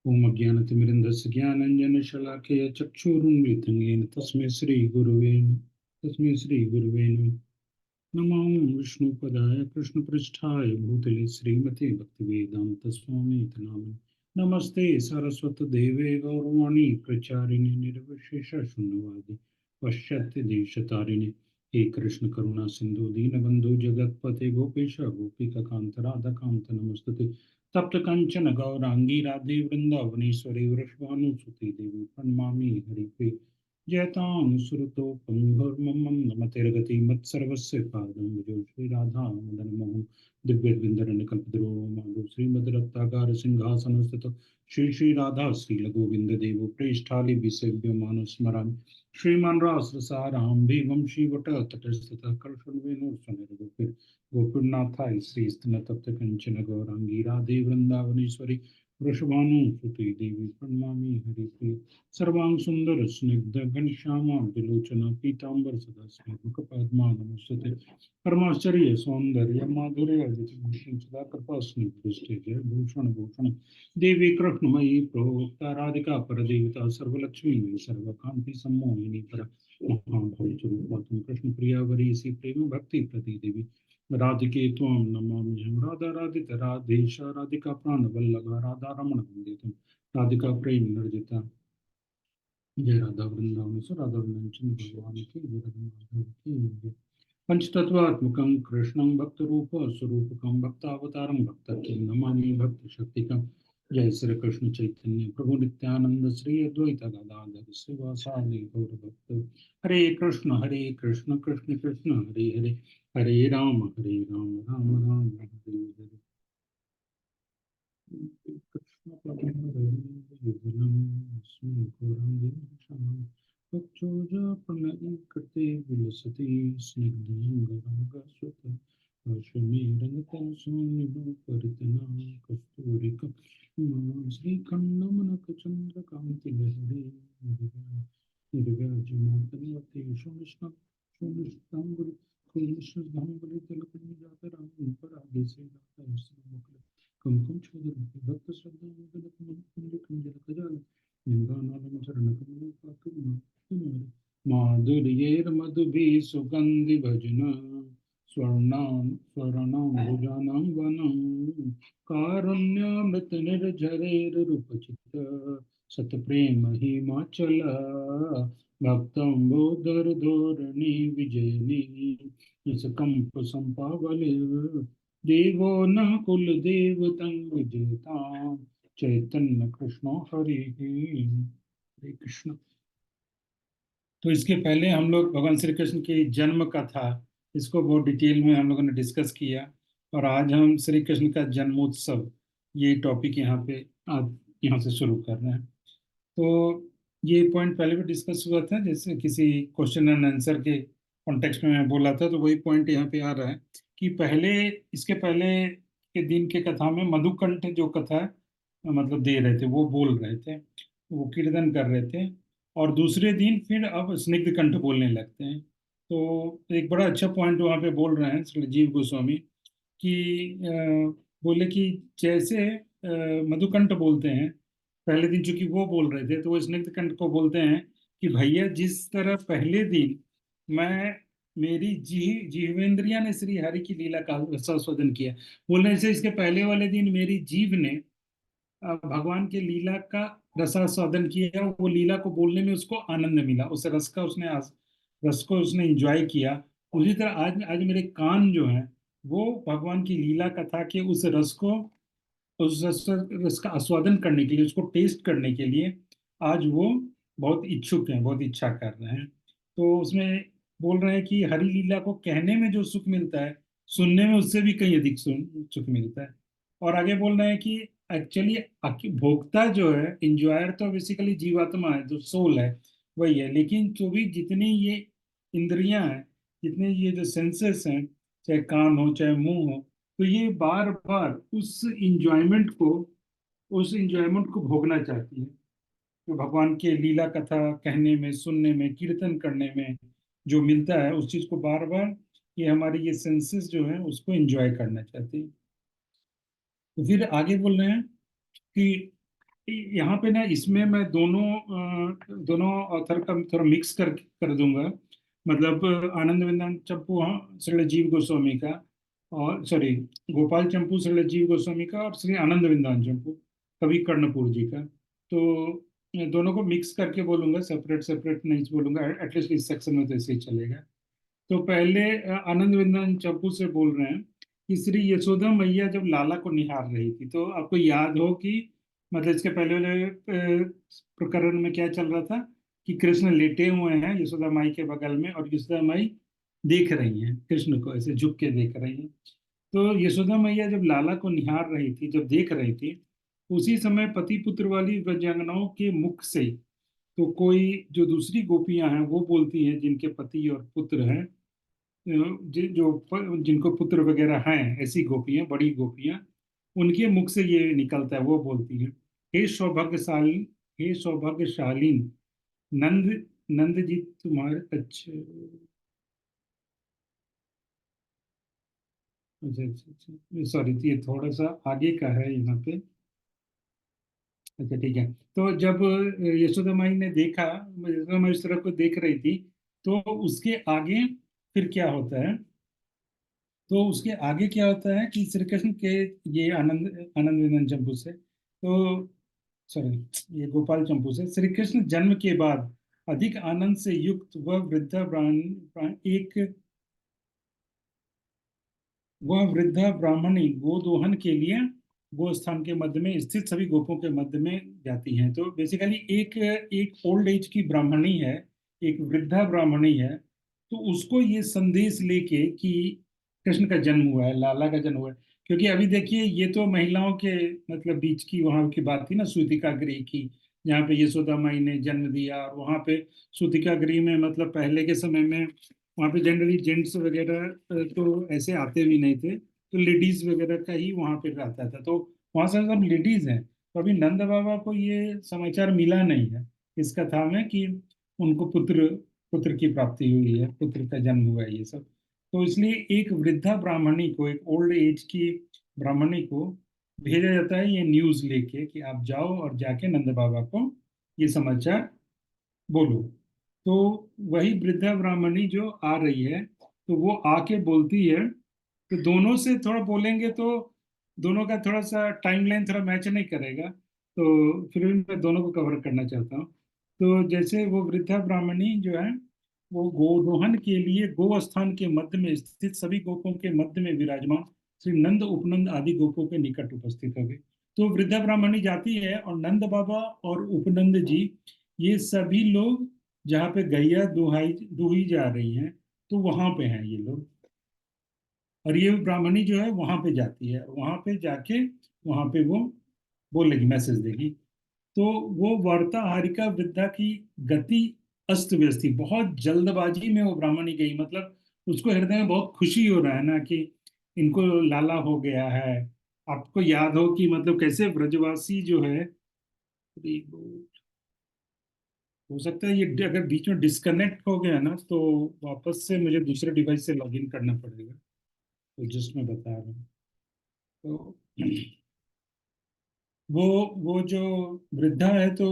ओम अज्ञानतिमिरन्धस्य ज्ञानाञ्जनशलाकया चक्षुरुन्मिलितं येन तस्मै श्रीगुरुवे नमः। नमो विष्णुपदाय कृष्णपृष्ठाय भूतले श्रीमते भक्तिवेदान्त स्वामीति नामिने। नमस्ते सरस्वती देवे गौरवाणी प्रचारिणे निर्विशेष शून्यवादी पश्चात्य देशतारिणे। हे कृष्ण करुणा सिंधु दीनबंधु जगतपते गोपेश गोपिका कांत राधा कांत नमस्तुते। तप्त कंचन गौरांगी राधे वृंदावनेश्वरी वृषभानुसुते देवी प्रणमामि हरिप्रिय। जयतां सुरतो पंगुर्मम नमतेर्गति मत्सर्वस्य पादं भजो श्री राधा मदन मोहन दिव्यविंदरण कल्पद्रो माधु श्रीमद्रत्तागार सिंहासन स्थित श्री श्री राधा श्री गोविंद देव प्रेष्ठाली विसेव्य मानुस्मरामि। श्रीमान रास रसाराम भीमं श्रीवट तटस्थित कर्षण वेणु सनर गोपीर गोपीनाथाय श्री स्तन तप्त कंचन गौरांगी राधे वृंदावनेश्वरी वृषभानुसुते देवी प्रणमामि हरिप्रिय। सर्वांग सुंदर स्निग्ध घनश्यामा विलोचना पीतांबर सदा मुखपद्मा नमस्ते। परमाश्चर्य सौंदर्य माधुर्य विभूषण सदा कृपा स्निग्ध जय भूषण भूषण देवी कृष्णमयी प्रोक्ता राधिका परदेवता सर्वलक्ष्मी सर्वकांति सम्मोहिनी पर महाभोज कृष्ण प्रिया वरीसी प्रेम भक्ति प्रति देवी राधिके त्वां नमाम्यहं। राधा राधित राधेश राधिका प्राणवल्लभा राधा रमण वन्दे तं राधिका प्रेम निर्जिता। जय राधा वृंदावन सो राधा वृंदावन भगवान की जय राधा माधव की जय। पंचतत्वात्मकं कृष्णं भक्तरूप स्वरूपकं भक्तावतारं भक्तर्थं नमामि भक्त शक्तिकं। जय श्री कृष्ण चैतन्य प्रभु नित्यानंद श्री अद्वैत गदाधर श्रीवासादि गौर भक्त। हरे कृष्ण कृष्ण कृष्ण हरे हरे हरे राम राम राम हरे हरे। कृष्ण युगलं अस्मि गौरं पक्षोजपनैकते विलसति स्निग्धं काश्मीरङ्गसोनिभूपरितना कस्तूरिका श्रीखण्डमनकचन्द्रकान्तिलहरी निर्व्याजमातन्वते शोणिष्ठाम्बुरि कुलशुद्धाम्बुलितिलकनीजातरां परागे श्रीराधाश्रीमुखले कुमकुम छोदन भक्त श्रद्धा कुंजल निंदानालं चरणकमलं पातु माधुर्यैर्मधुभिः सुगन्धि भजन स्वर्णां वनं कारुण्यमृत निर्झरैरुपचित सतप्रेम हिमाचल भक्तं बोधर धोरणी विजयनी निसकंप संपावले देवो न कुल देवतं विजेता चैतन्य कृष्ण हरि हरे कृष्ण। तो इसके पहले हम लोग भगवान श्री कृष्ण की जन्म कथा इसको बहुत डिटेल में हम लोगों ने डिस्कस किया और आज हम श्री कृष्ण का जन्मोत्सव ये टॉपिक यहाँ पे आज यहाँ से शुरू कर रहे हैं। तो ये पॉइंट पहले भी डिस्कस हुआ था, जैसे किसी क्वेश्चन एंड आंसर के कॉन्टेक्स्ट में मैं बोला था, तो वही पॉइंट यहाँ पे आ रहा है कि पहले इसके पहले के दिन के कथा में मधुकंठ जो कथा मतलब दे रहे थे, वो बोल रहे थे, वो कीर्तन कर रहे थे, और दूसरे दिन फिर अब स्निग्ध कंठ बोलने लगते हैं। तो एक बड़ा अच्छा पॉइंट वहाँ पे बोल रहे हैं श्री जीव गोस्वामी कि बोले कि जैसे मधुकंठ बोलते हैं पहले दिन, चूंकि वो बोल रहे थे तो वो स्निग्ध कंठ को बोलते हैं कि भैया जिस तरह पहले दिन मैं मेरी जीवेंद्रिया ने श्री हरि की लीला का आस्वादन किया, बोलने से इसके पहले वाले दिन मेरी जीव ने भगवान के लीला का रसास्वादन किया, वो लीला को बोलने में उसको आनंद मिला, उस रस का उसने रस को उसने एंजॉय किया। उसी तरह आज आज मेरे कान जो है वो भगवान की लीला कथा के उस रस को, उस रस का आस्वादन करने के लिए, उसको टेस्ट करने के लिए आज वो बहुत इच्छुक हैं, बहुत इच्छा कर रहे हैं। तो उसमें बोल रहे हैं कि हरि लीला को कहने में जो सुख मिलता है, सुनने में उससे भी कहीं अधिक सुख मिलता है। और आगे बोल रहे हैं कि एक्चुअली भोक्ता जो है, इंजॉयर तो बेसिकली जीवात्मा है, जो सोल है वही है, लेकिन जो भी जितनी ये इंद्रियां हैं, जितने ये जो सेंसेस हैं, चाहे कान हो चाहे मुंह हो, तो ये बार बार उस इंजॉयमेंट को भोगना चाहती है। तो भगवान के लीला कथा कहने में, सुनने में, कीर्तन करने में जो मिलता है, उस चीज को बार बार ये हमारी ये सेंसेस जो है उसको एंजॉय करना चाहती है। तो फिर आगे बोल रहे हैं कि यहाँ पे ना, इसमें मैं दोनों ऑथर का थोड़ा मिक्स कर दूंगा। मतलब आनंद विंदन चंपू, हाँ, श्री जीव गोस्वामी का, और सॉरी, गोपाल चंपू श्री जीव गोस्वामी का, और श्री आनंद विंदन चंपू कवि कर्णपुर जी का। तो दोनों को मिक्स करके बोलूंगा, सेपरेट सेपरेट नहीं बोलूंगा, एटलीस्ट इस सेक्शन में तो ऐसे ही चलेगा। तो पहले आनंद विंदन चंपू से बोल रहे हैं कि श्री यशोदा मैया जब लाला को निहार रही थी, तो आपको याद हो कि मतलब इसके पहले वाले प्रकरण में क्या चल रहा था कि कृष्ण लेटे हुए हैं यशोदा माई के बगल में, और यशोदा माई देख रही हैं कृष्ण को, ऐसे झुक के देख रही हैं। तो यशोदा मैया जब लाला को निहार रही थी, जब देख रही थी, उसी समय पति पुत्र वाली व्रजांगनाओं के मुख से, तो कोई जो दूसरी गोपियां हैं वो बोलती हैं, जिनके पति और पुत्र हैं, जिनको पुत्र वगैरह हैं, ऐसी गोपियां, बड़ी गोपियां, उनके मुख से ये निकलता है, वो बोलती हैं, हे सौभाग्यशाली, हे सौभाग्यशालीन नंद, नंद जी तुम्हारे, अच्छा अच्छा अच्छा अच्छा, सॉरी, ये थोड़ा सा आगे का है यहाँ पे। अच्छा ठीक है। तो जब यशोदा माई ने देखा, यशोदा माई उस तरफ को देख रही थी, तो उसके आगे फिर क्या होता है, तो उसके आगे क्या होता है कि श्री कृष्ण के, ये आनंद आनंद विंदन चंपू से, तो सॉरी, ये गोपाल चंपू से, श्री कृष्ण जन्म के बाद अधिक आनंद से युक्त वह वृद्धा एक वह वृद्धा ब्राह्मणी गोदोहन के लिए गोस्थान के मध्य में स्थित सभी गोपों के मध्य में जाती हैं। तो बेसिकली एक एक ओल्ड एज की ब्राह्मणी है, एक वृद्धा ब्राह्मणी है, तो उसको ये संदेश लेके कि कृष्ण का जन्म हुआ है, लाला का जन्म हुआ है। क्योंकि अभी देखिए, ये तो महिलाओं के मतलब बीच की वहां की बात थी ना, सूतिका गृह की, जहाँ पे यशोदा माई ने जन्म दिया, और वहां पे सूतिका गृह में मतलब पहले के समय में वहाँ पे जनरली जेंट्स वगैरह तो ऐसे आते भी नहीं थे, तो लेडीज वगैरह का ही वहाँ पे रहता था, तो वहाँ से सब लेडीज हैं। तो अभी नंद बाबा को ये समाचार मिला नहीं है इस कथा में कि उनको पुत्र पुत्र की प्राप्ति हुई है, पुत्र का जन्म हुआ है, ये सब। तो इसलिए एक वृद्धा ब्राह्मणी को, एक ओल्ड एज की ब्राह्मणी को भेजा जाता है ये न्यूज लेके कि आप जाओ और जाके नंद बाबा को ये समाचार बोलो। तो वही वृद्धा ब्राह्मणी जो आ रही है, तो वो आके बोलती है, तो दोनों से थोड़ा बोलेंगे तो दोनों का थोड़ा सा टाइमलाइन थोड़ा मैच नहीं करेगा, तो फिर भी मैं दोनों को कवर करना चाहता हूँ। तो जैसे वो वृद्धा ब्राह्मणी जो है, वो गोरोहन के लिए गो स्थान के मध्य में स्थित सभी गोपों के मध्य में विराजमान श्री नंद उपनंद आदि गोपों के निकट उपस्थित हो गई। तो वृद्धा ब्राह्मणी जाती है, और नंद बाबा और उपनंद जी, ये सभी लोग जहाँ पे गैया दुहाई दुही जा रही हैं, तो वहां पे हैं ये लोग। और ये ब्राह्मणी जो है वहां पे जाती है, वहां पे जाके वहां पे वो बोलेगी, मैसेज देगी। तो वो वार्ताहरिका वृद्धा की गति अस्त व्यस्त थी, बहुत जल्दबाजी में वो ब्राह्मणी गई, मतलब उसको हृदय में बहुत खुशी हो रहा है ना कि इनको लाला हो गया है। आपको याद हो कि मतलब कैसे ब्रजवासी जो है, हो सकता है ये अगर बीच में डिस्कनेक्ट हो गया ना, तो वापस से मुझे दूसरे डिवाइस से लॉगिन करना पड़ेगा। तो जस्ट मैं बता रहा हूँ। तो वो वो जो वृद्धा है, तो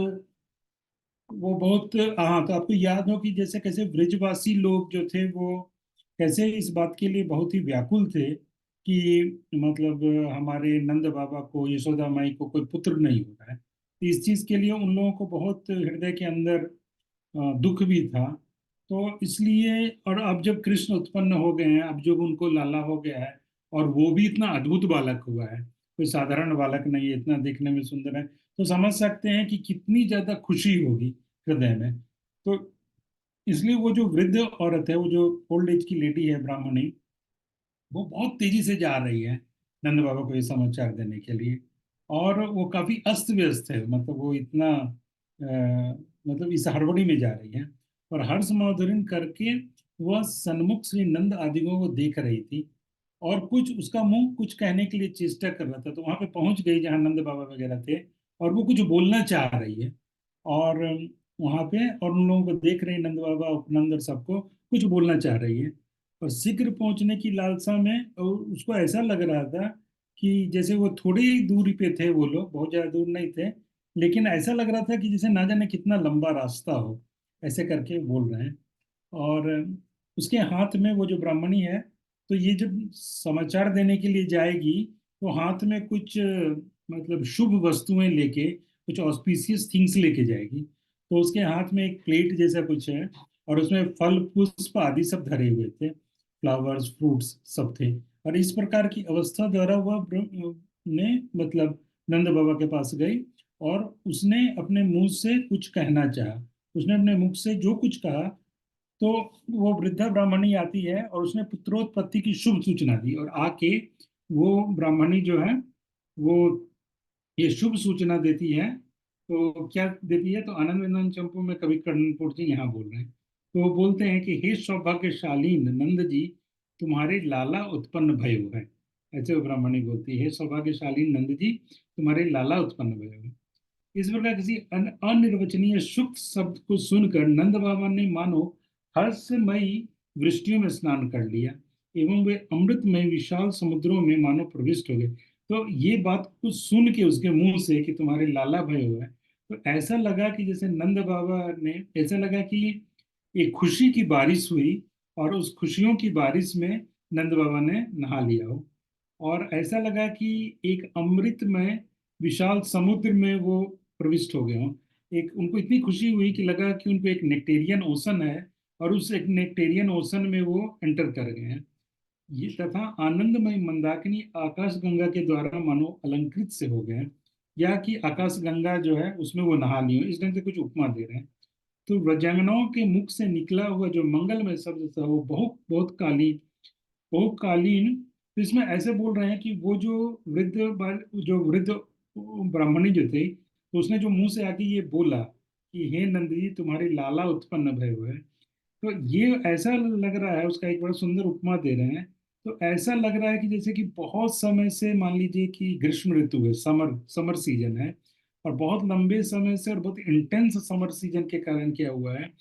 वो बहुत, हाँ, तो आपको याद हो कि जैसे कैसे ब्रिजवासी लोग जो थे वो कैसे इस बात के लिए बहुत ही व्याकुल थे कि मतलब हमारे नंद बाबा को, यशोदा माई को कोई पुत्र नहीं हो रहा है। तो इस चीज के लिए उन लोगों को बहुत हृदय के अंदर दुख भी था। तो इसलिए, और अब जब कृष्ण उत्पन्न हो गए हैं, अब जब उनको लाला हो गया है, और वो भी इतना अद्भुत बालक हुआ है, कोई साधारण बालक नहीं है, इतना देखने में सुंदर है, तो समझ सकते हैं कि कितनी ज्यादा खुशी होगी हृदय में। तो इसलिए वो जो वृद्ध औरत है, वो जो ओल्ड एज की लेडी है ब्राह्मणी, वो बहुत तेजी से जा रही है नंद बाबा को ये समाचार देने के लिए। और वो काफी अस्त व्यस्त है, मतलब वो इतना मतलब इस हड़बड़ी में जा रही है, और हर्ष माधुर्य करके वह सन्मुख श्री नंद आदियों को देख रही थी, और कुछ उसका मुंह कुछ कहने के लिए चेष्टा कर रहा था। तो वहां पे पहुंच गई जहां नंद बाबा वगैरह थे, और वो कुछ बोलना चाह रही है, और वहां पे और उन लोगों को देख रही, नंद बाबा उपनंद और सबको कुछ बोलना चाह रही है। और शीघ्र पहुंचने की लालसा में उसको ऐसा लग रहा था कि जैसे वो थोड़ी ही दूरी पे थे, वो लोग बहुत ज्यादा दूर नहीं थे, लेकिन ऐसा लग रहा था कि जैसे ना जाने कितना लंबा रास्ता हो, ऐसे करके बोल रहे हैं। और उसके हाथ में वो जो ब्राह्मणी है, तो ये जब समाचार देने के लिए जाएगी तो हाथ में कुछ मतलब शुभ वस्तुएं लेके, कुछ ऑस्पिशियस थिंग्स लेके जाएगी। तो उसके हाथ में एक प्लेट जैसा कुछ है, और उसमें फल पुष्प आदि सब धरे हुए थे, फ्लावर्स फ्रूट्स सब थे। और इस प्रकार की अवस्था द्वारा वह ने मतलब नंद बाबा के पास गई, और उसने अपने मुंह से कुछ कहना चाहा। उसने अपने मुख से जो कुछ कहा, तो वो वृद्धा ब्राह्मणी आती है और उसने पुत्रोत्पत्ति की शुभ सूचना दी। और आके वो ब्राह्मणी जो है, वो ये शुभ सूचना देती है। तो क्या देती है, तो आनंद विंदन चंपू में कवि कर्णपुर जी यहाँ बोल रहे हैं। तो वो बोलते हैं कि हे सौभाग्यशालीन नंद जी, तुम्हारे लाला उत्पन्न भयो है। ऐसे वो ब्राह्मणी बोलती है, हे सौभाग्यशालीन नंद जी, तुम्हारे लाला उत्पन्न भयो है। इस प्रकार किसी अनिर्वचनीय सुख शब्द को सुनकर नंद बाबा ने मानो हर्षमयी वृष्टियों में स्नान कर लिया, एवं वे अमृतमय विशाल समुद्रों में मानो प्रविष्ट हो गए। तो ये बात को सुन के उसके मुंह से कि तुम्हारे लाला भय हुआ है, तो ऐसा लगा कि जैसे नंद बाबा ने, ऐसा लगा कि एक खुशी की बारिश हुई, और उस खुशियों की बारिश में नंद बाबा ने नहा लिया हो। और ऐसा लगा कि एक अमृतमय विशाल समुद्र में वो प्रविष्ट हो गए हों। एक उनको इतनी खुशी हुई कि लगा कि उनको एक नेक्टेरियन ओशन है, और उस एक नेक्टेरियन ओशन में वो एंटर कर गए हैं। ये तथा आनंदमय मंदाकिनी आकाश गंगा के द्वारा मानो अलंकृत से हो गए हैं, या कि आकाश गंगा जो है उसमें वो नहा लिए हो, इस ढंग से कुछ उपमा दे रहे हैं। तो व्रजांगनाओं के मुख से निकला हुआ जो मंगलमय शब्द था, वो बहुत बहुत काली बहुकालीन। तो इसमें ऐसे बोल रहे हैं कि वो जो जो वृद्ध ब्राह्मणी जो थे, तो उसने जो मुंह से आके ये बोला कि हे नंदी, तुम्हारे लाला उत्पन्न भय हुए। तो ये ऐसा लग रहा है, उसका एक बड़ा सुंदर उपमा दे रहे हैं। तो ऐसा लग रहा है कि जैसे कि बहुत समय से, मान लीजिए कि ग्रीष्म ऋतु है, समर समर सीजन है, और बहुत लंबे समय से और बहुत इंटेंस समर सीजन के कारण क्या हुआ है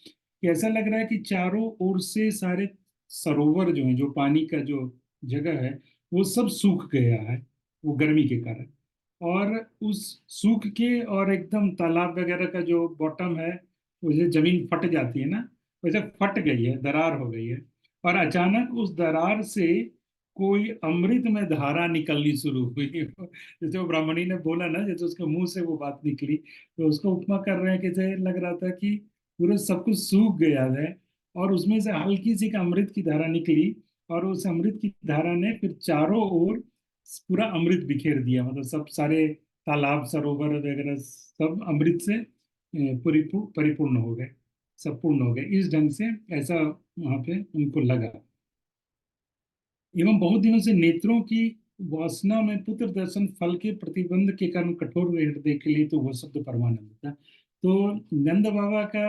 कि ऐसा लग रहा है कि चारों ओर से सारे सरोवर जो है, जो पानी का जो जगह है, वो सब सूख गया है, वो गर्मी के कारण। और उस सूख के, और एकदम तालाब वगैरह का जो बॉटम है, वो जैसे जमीन फट जाती है ना, वैसे फट गई है, दरार हो गई है। और अचानक उस दरार से कोई अमृत में धारा निकलनी शुरू हुई। जैसे वो ब्राह्मणी ने बोला ना, जैसे उसके मुंह से वो बात निकली, तो उसको उपमा कर रहे हैं कि जैसे लग रहा था कि पूरा सब कुछ सूख गया है, और उसमें से हल्की सी का अमृत की धारा निकली। और उस अमृत की धारा ने फिर चारों ओर पूरा अमृत बिखेर दिया, मतलब सब सारे तालाब सरोवर वगैरह सब अमृत से परिपूर्ण हो गए, सब पूर्ण हो गए, इस ढंग से ऐसा वहां पे उनको लगा। एवं बहुत दिनों से नेत्रों की वासना में पुत्र दर्शन फल के प्रतिबंध के कारण कठोर हुए हृदय के लिए, तो वह शब्द परमानंद था। तो नंद बाबा का,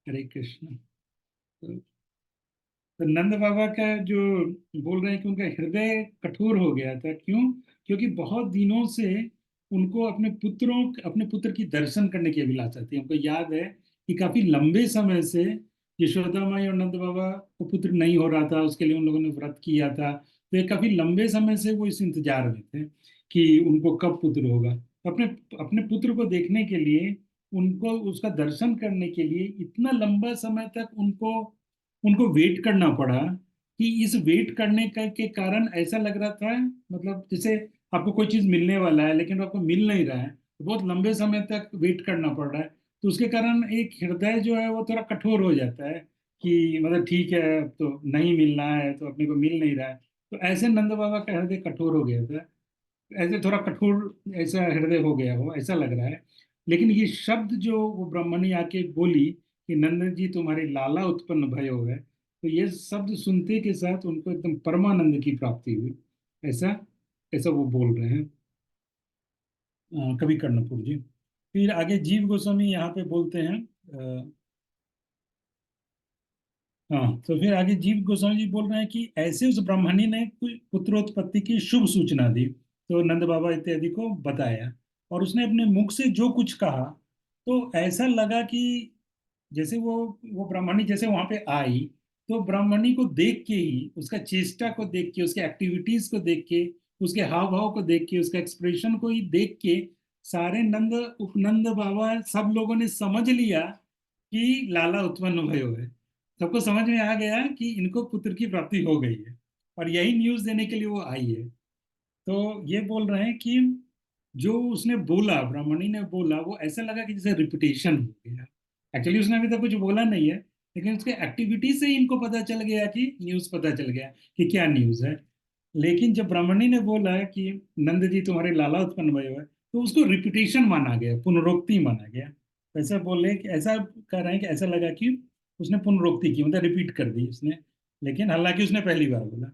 हरे कृष्ण। तो नंद बाबा का जो बोल रहे हैं कि उनका हृदय कठोर हो गया था, क्यों? क्योंकि बहुत दिनों से उनको अपने पुत्र की दर्शन करने की अभिलाषा थी। हमको याद है कि काफी लंबे समय से यशोदा माई और नंद बाबा को पुत्र नहीं हो रहा था, उसके लिए उन लोगों ने व्रत किया था। तो ये काफी लंबे समय से वो इस इंतजार में थे कि उनको कब पुत्र होगा। अपने अपने पुत्र को देखने के लिए, उनको उसका दर्शन करने के लिए इतना लंबा समय तक उनको उनको वेट करना पड़ा। कि इस वेट करने के कारण ऐसा लग रहा था, मतलब जैसे आपको कोई चीज मिलने वाला है लेकिन आपको मिल नहीं रहा है, तो बहुत लंबे समय तक वेट करना पड़ रहा है। तो उसके कारण एक हृदय जो है वो थोड़ा कठोर हो जाता है, कि मतलब ठीक है, अब तो नहीं मिलना है, तो अपने को मिल नहीं रहा है। तो ऐसे नंद बाबा का हृदय कठोर हो गया था, ऐसे थोड़ा कठोर ऐसा हृदय हो गया हो, ऐसा लग रहा है। लेकिन ये शब्द जो वो ब्रह्मणी आके बोली कि नंद जी, तुम्हारे लाला उत्पन्न भयो है, तो ये शब्द सुनते के साथ उनको एकदम परमानंद की प्राप्ति हुई। ऐसा ऐसा वो बोल रहे हैं, कवि कर्णपुर जी। फिर आगे जीव गोस्वामी यहाँ पे बोलते हैं। हाँ, तो फिर आगे जीव गोस्वामी जी बोल रहे हैं कि ऐसे उस ब्राह्मणी ने पुत्रोत्पत्ति की शुभ सूचना दी, तो नंद बाबा इत्यादि को बताया, और उसने अपने मुख से जो कुछ कहा, तो ऐसा लगा कि जैसे वो ब्राह्मणी जैसे वहां पे आई, तो ब्राह्मणी को देख के ही, उसका चेष्टा को देख के, उसके एक्टिविटीज को देख के, उसके हाव भाव को देख के, उसका एक्सप्रेशन को ही देख के सारे नंद उपनंद बाबा सब लोगों ने समझ लिया कि लाला उत्पन्न भयो है। सबको समझ में आ गया कि इनको पुत्र की प्राप्ति हो गई है, और यही न्यूज देने के लिए वो आई है। तो ये बोल रहे हैं कि जो उसने बोला, ब्राह्मणी ने बोला, वो ऐसा लगा कि जैसे रिपीटेशन हो गया। एक्चुअली उसने अभी तक कुछ बोला नहीं है, लेकिन उसके एक्टिविटी से ही इनको पता चल गया कि न्यूज पता चल गया कि क्या न्यूज है। लेकिन जब ब्राह्मणी ने बोला कि नंद जी तुम्हारे लाला उत्पन्न हुए हुए, तो उसको रिपीटेशन माना गया, पुनरोक्ति माना गया। ऐसा बोले कि ऐसा कह रहे हैं कि ऐसा लगा कि उसने पुनरोक्ति की, मतलब रिपीट कर दी उसने, लेकिन हालांकि उसने पहली बार बोला।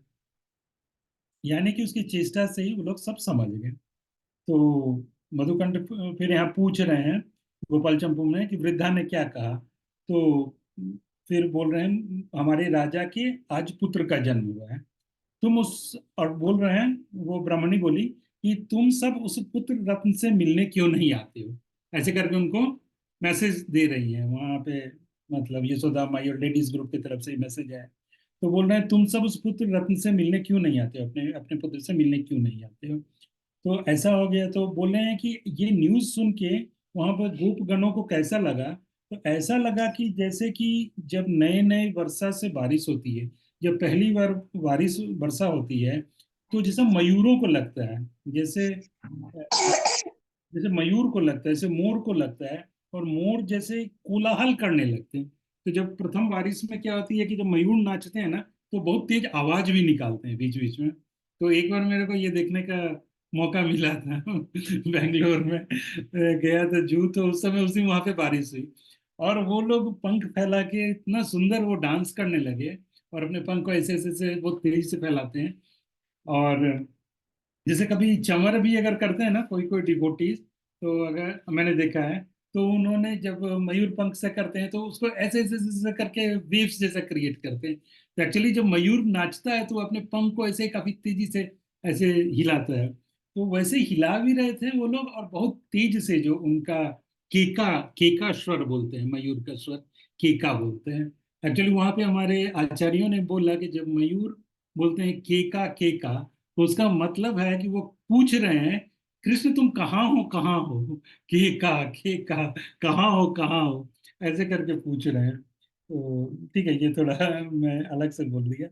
यानी कि उसकी चेष्टा से ही वो लोग सब समझ गए। तो मधुकंठ फिर यहाँ पूछ रहे हैं गोपाल चंपू में कि वृद्धा ने क्या कहा। तो फिर बोल रहे हैं हमारे राजा के आज पुत्र का जन्म हुआ है, तुम उस, और बोल रहे हैं, वो ब्राह्मणी बोली कि तुम सब उस पुत्र रत्न से मिलने क्यों नहीं आते हो। ऐसे करके उनको मैसेज दे रही है वहां पे, मतलब यशोदा माई और लेडीज ग्रुप की तरफ से मैसेज है। तो बोल रहे हैं तुम सब उस पुत्र रत्न से मिलने क्यों नहीं आते हो, अपने अपने पुत्र से मिलने क्यों नहीं आते हो। तो ऐसा हो गया। तो बोल रहे हैं कि ये न्यूज सुन के वहां पर गोप गणों को कैसा लगा। तो ऐसा लगा कि जैसे कि जब नए नए वर्षा से बारिश होती है, जब पहली बार बारिश वर्षा होती है, तो जैसे मयूरों को लगता है, जैसे जैसे मयूर को लगता है, जैसे मोर को लगता है, और मोर जैसे कोलाहल करने लगते हैं। तो जब प्रथम बारिश में क्या होती है कि जब मयूर नाचते हैं ना, तो बहुत तेज आवाज भी निकालते हैं बीच बीच में। तो एक बार मेरे को ये देखने का मौका मिला था बेंगलोर में, गया था जू, तो उस समय उसी वहां पे बारिश हुई, और वो लोग पंख फैला के इतना सुंदर वो डांस करने लगे, और अपने पंख को ऐसे ऐसे ऐसे बहुत तेजी से फैलाते हैं। और जैसे कभी चंवर भी अगर करते हैं ना कोई कोई डिवोटीज, तो अगर मैंने देखा है, तो उन्होंने जब मयूर पंख से करते हैं तो उसको ऐसे ऐसे ऐसे करके वेव्स जैसा क्रिएट करते हैं। तो एक्चुअली जब मयूर नाचता है तो वो अपने पंख को ऐसे काफी तेजी से ऐसे हिलाता है। तो वैसे हिला भी रहे थे वो लोग, और बहुत तेज से जो उनका केका, केका स्वर बोलते हैं, मयूर का स्वर केका बोलते हैं। एक्चुअली वहां पे हमारे आचार्यों ने बोला कि जब मयूर बोलते हैं केका केका, तो उसका मतलब है कि वो पूछ रहे हैं कृष्ण तुम कहाँ हो, कहाँ हो, के का, कहाँ हो, कहाँ हो, ऐसे करके पूछ रहे हैं। तो ठीक है, ये थोड़ा मैं अलग से बोल दिया।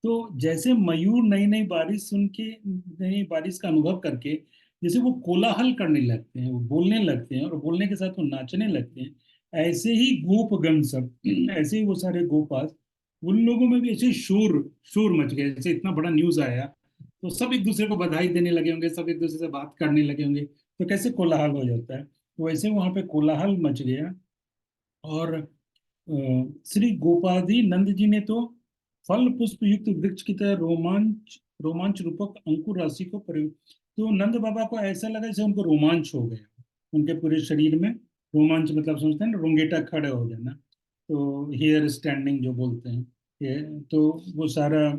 तो जैसे मयूर नई नई बारिश सुन के, नई नई बारिश का अनुभव करके जैसे वो कोलाहल करने लगते हैं, वो बोलने लगते हैं, और बोलने के साथ वो नाचने लगते हैं, ऐसे ही गोपगण सब ऐसे ही वो सारे गोपास, उन लोगों में भी ऐसे शोर शोर मच गया। जैसे इतना बड़ा न्यूज आया, तो सब एक दूसरे को बधाई देने लगे होंगे, सब एक दूसरे से बात करने लगे होंगे, तो कैसे कोलाहल हो जाता है। तो वैसे वहां पे कोलाहल मच गया। और श्री गोपाधि नंद जी ने तो फल पुष्प युक्त वृक्ष की तरह रोमांच रोमांच रूपक अंकुर राशि को प्रयोग। तो नंद बाबा को ऐसा लगा जैसे उनको रोमांच हो गया, उनके पूरे शरीर में रोमांच, मतलब समझते हैं ना, रोंगेटा खड़े हो जाना। तो हेयर स्टैंडिंग जो बोलते हैं, ये तो वो सारा,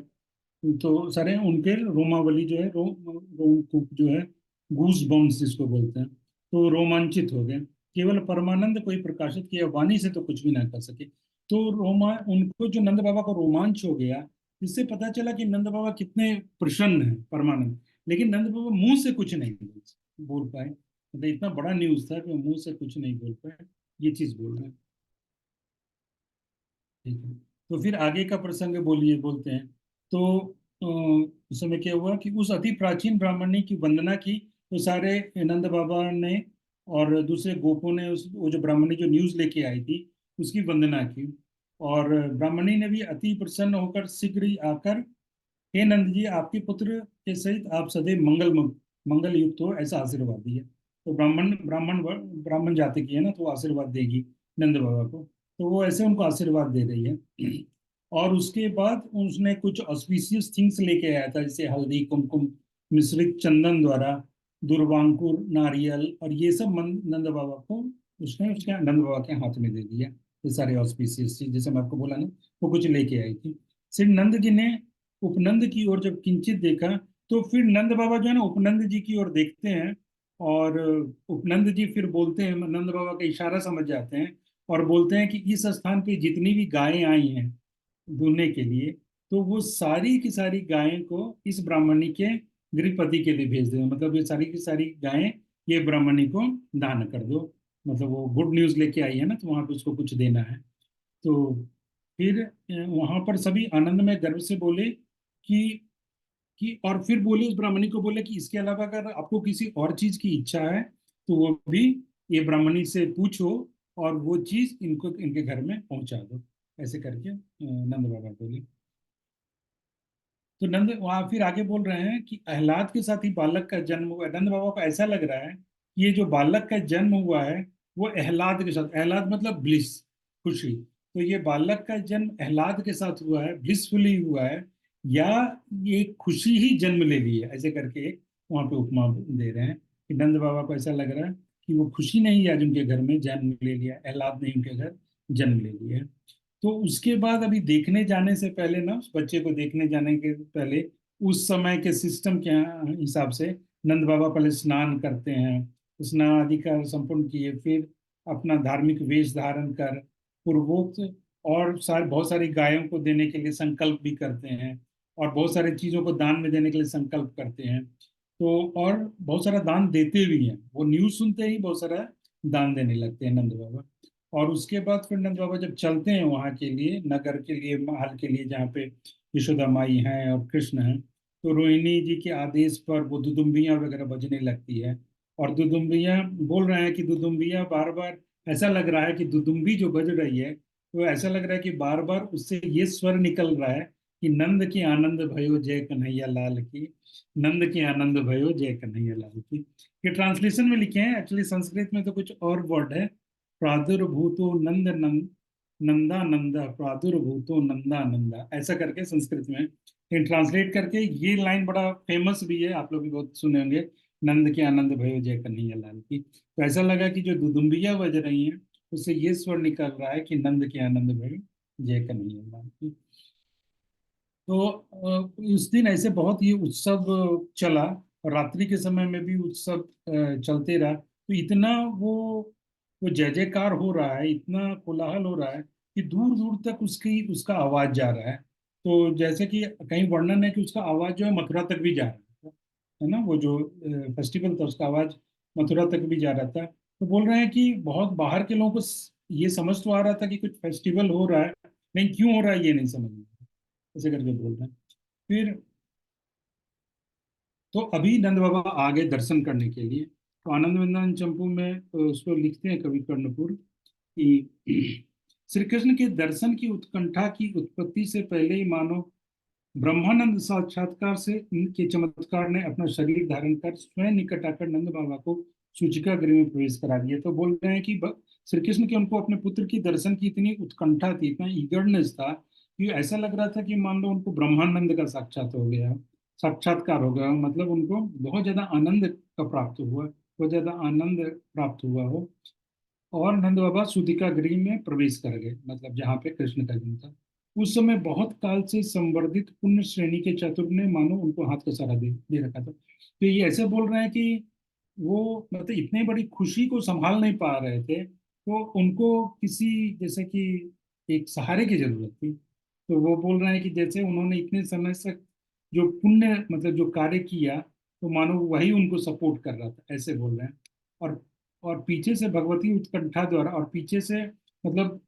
तो सारे उनके रोमावली जो है, रोम जो है, गूज बम्स जिसको बोलते हैं, तो रोमांचित हो गए। केवल परमानंद कोई प्रकाशित किया वाणी से तो कुछ भी ना कर सके। तो रोमा उनको जो नंद बाबा को रोमांच हो गया, इससे पता चला कि नंद बाबा कितने प्रसन्न है, परमानंद। लेकिन नंद बाबा मुंह से कुछ नहीं बोल पाए, मतलब इतना बड़ा न्यूज था कि वो मुंह से कुछ नहीं बोल पाए। ये चीज बोल रहे हैं। ठीक है। तो फिर आगे का प्रसंग बोलिए, बोलते हैं। तो उस समय क्या हुआ कि उस अति प्राचीन ब्राह्मणी की वंदना की। तो सारे नंद बाबा ने और दूसरे गोपों ने उस, वो जो ब्राह्मणी जो न्यूज लेके आई थी, उसकी वंदना की। और ब्राह्मणी ने भी अति प्रसन्न होकर शीघ्र ही आकर, हे नंद जी, आपके पुत्र के सहित आप सदैव मंगल युक्त हो, ऐसा आशीर्वाद दिया। तो ब्राह्मण ब्राह्मण ब्राह्मण जाति की है ना, तो वो आशीर्वाद देगी नंद बाबा को। तो वो ऐसे उनको आशीर्वाद दे रही है। और उसके बाद उसने कुछ ऑस्पिशियस थिंग्स लेके आया था, जैसे हल्दी, कुमकुम, मिश्रित चंदन द्वारा, दुर्वांकुर, नारियल, और ये सब नंद बाबा को उसने उसके नंद बाबा के हाथ में दे दिया। ये सारे ऑस्पिशियस चीज जैसे मैं आपको बोला ना, वो कुछ लेके आई थी। श्री नंद जी ने उपनंद की ओर जब किंचित देखा, तो फिर नंद बाबा जो है ना उपनंद जी की ओर देखते हैं। और उपनंद जी फिर बोलते हैं, नंद बाबा का इशारा समझ जाते हैं, और बोलते हैं कि इस स्थान पे जितनी भी गायें आई हैं दूहने के लिए, तो वो सारी की सारी गायें को इस ब्राह्मणी के गृहपति के लिए भेज दें, मतलब ये सारी की सारी गायें ये ब्राह्मणी को दान कर दो। मतलब वो गुड न्यूज लेके आई है ना, तो वहां पे उसको कुछ देना है। तो फिर वहां पर सभी आनंद में गर्व से बोले और फिर बोले, उस ब्राह्मणी को बोले कि इसके अलावा अगर आपको किसी और चीज की इच्छा है तो वो भी ये ब्राह्मणी से पूछो, और वो चीज इनको इनके घर में पहुंचा दो। ऐसे करके नंद बाबा बोले। तो नंद वहां फिर आगे बोल रहे हैं कि आह्लाद के साथ ही बालक का जन्म हुआ। नंद बाबा को ऐसा लग रहा है कि ये जो बालक का जन्म हुआ है वो आह्लाद के साथ, आह्लाद मतलब ब्लिस, खुशी। तो ये बालक का जन्म आह्लाद के साथ हुआ है, ब्लिसफुली हुआ है, या ये खुशी ही जन्म ले ली है, ऐसे करके एक वहां पे उपमा दे रहे हैं कि नंद बाबा को ऐसा लग रहा है कि वो खुशी नहीं आज उनके घर में जन्म ले लिया, आह्लाद ने उनके घर जन्म ले लिया है। तो उसके बाद अभी देखने जाने से पहले ना, उस बच्चे को देखने जाने के पहले, उस समय के सिस्टम के हिसाब से नंद बाबा पहले स्नान करते हैं, स्नान आदि का संपूर्ण किए, फिर अपना धार्मिक वेश धारण कर पूर्वोक्त और बहुत सारी गायों को देने के लिए संकल्प भी करते हैं, और बहुत सारी चीजों को दान में देने के लिए संकल्प करते हैं। तो और बहुत सारा दान देते भी हैं, वो न्यूज सुनते ही बहुत सारा दान देने लगते हैं नंद बाबा। और उसके बाद फिर नंद बाबा जब चलते हैं वहां के लिए, नगर के लिए, महल के लिए, जहाँ पे यशोदा माई हैं और कृष्ण हैं, तो रोहिणी जी के आदेश पर वो दुदुम्बियां वगैरह बजने लगती है। और दुदुम्बियां बोल रहे हैं कि दुदुम्बियां बार बार, ऐसा लग रहा है कि दुदुम्बी जो बज रही है, तो ऐसा लग रहा है कि बार बार उससे ये स्वर निकल रहा है कि नंद की आनंद भयो जय कन्हैया लाल की, नंद की आनंद भयो जय कन्हैया लाल की। ये ट्रांसलेशन में लिखे हैं, एक्चुअली संस्कृत में तो कुछ और वर्ड है। प्रादुर्भूतो नंद नंद, नंदा नंदा प्रादुर्भूतो नंदा नंदा, ऐसा करके संस्कृत में। लेकिन ट्रांसलेट करके ये लाइन बड़ा फेमस भी है, आप लोग भी बहुत सुने होंगे, नंद के आनंद भयो जय कन्हैया लाल की। तो ऐसा लगा कि जो दुदुम्बियां बज रही हैं उससे ये स्वर निकल रहा है कि नंद के आनंद भयो जय कन्हैया लाल की। तो उस दिन ऐसे बहुत ही उत्सव चला, और रात्रि के समय में भी उत्सव चलते रहा। तो इतना वो जय जयकार हो रहा है, इतना कोलाहल हो रहा है कि दूर दूर तक उसका आवाज जा रहा है। तो जैसे कि कहीं वर्णन है कि उसका आवाज जो है मथुरा तक भी जा रहा है ना, वो जो फेस्टिवल था उसका आवाज मथुरा तक भी जा रहा था। तो बोल रहे हैं कि बहुत बाहर के लोगों को ये समझ तो आ रहा था कि कुछ फेस्टिवल हो रहा है, लेकिन क्यों हो रहा है ये नहीं समझ में, ऐसे करके बोल रहे हैं। फिर तो अभी नंद बाबा आ गए दर्शन करने के लिए। तो आनंद वृंदावन चंपू में उसको लिखते हैं कवि कर्णपुर कि श्री कृष्ण के दर्शन की उत्कंठा की उत्पत्ति से पहले ही मानो ब्रह्मानंद साक्षात्कार से के चमत्कार ने अपना शरीर धारण कर स्वयं निकट आकर नंद बाबा को सूचिका गृह में प्रवेश करा दिया। तो बोल रहे हैं कि श्री कृष्ण के उनको अपने पुत्र की दर्शन की इतनी उत्कंठा थी, इतना ईगरनेस था कि ऐसा लग रहा था कि मान लो उनको ब्रह्मानंद का साक्षात्कार हो गया, मतलब उनको बहुत ज्यादा आनंद का प्राप्त हुआ, बहुत ज्यादा आनंद प्राप्त हुआ हो। और नंद बाबा सूतिका गृह में प्रवेश कर गए, मतलब जहाँ पे कृष्ण का जन्म था। उस समय बहुत काल से संवर्धित पुण्य श्रेणी के चतुर ने मानो उनको हाथ का सहारा दे रखा था। तो ये ऐसे बोल रहे हैं कि वो मतलब इतने बड़ी खुशी को संभाल नहीं पा रहे थे, तो उनको किसी, जैसे कि एक सहारे की जरूरत थी। तो वो बोल रहे हैं कि जैसे उन्होंने इतने समय से जो पुण्य मतलब जो कार्य किया, तो मानो वही उनको सपोर्ट कर रहा था, ऐसे बोल रहे हैं। और पीछे से भगवती उत्कंठा द्वारा, और पीछे से मतलब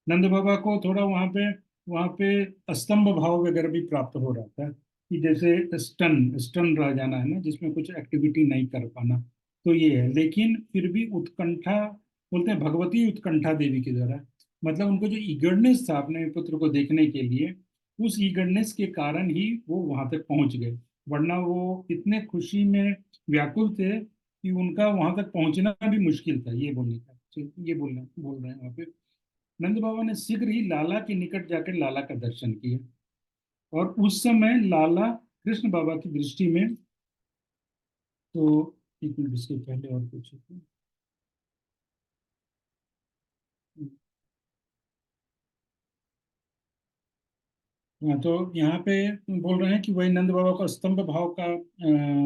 नंद बाबा को थोड़ा वहां पे स्तंभ भाव वगैरह भी प्राप्त हो रहा था, कि जैसे स्टन स्टन रह जाना है ना, जिसमें कुछ एक्टिविटी नहीं कर पाना। तो ये है, लेकिन फिर भी उत्कंठा, बोलते हैं भगवती उत्कंठा देवी के द्वारा, मतलब उनको जो ईगरनेस था अपने पुत्र को देखने के लिए, उस ईगरनेस के कारण ही वो वहां तक पहुंच गए। वरना वो इतने खुशी में व्याकुल थे कि उनका वहां तक पहुंचना भी मुश्किल था, ये बोलने का, ये बोल रहे हैं वहां पे। नंद बाबा ने शीघ्र ही लाला के निकट जाकर लाला का दर्शन किया, और उस समय लाला कृष्ण बाबा की दृष्टि में, तो एक मिनट इसके पहले और कुछ है। हाँ, तो यहाँ पे बोल रहे हैं कि वही नंद बाबा को स्तंभ भाव का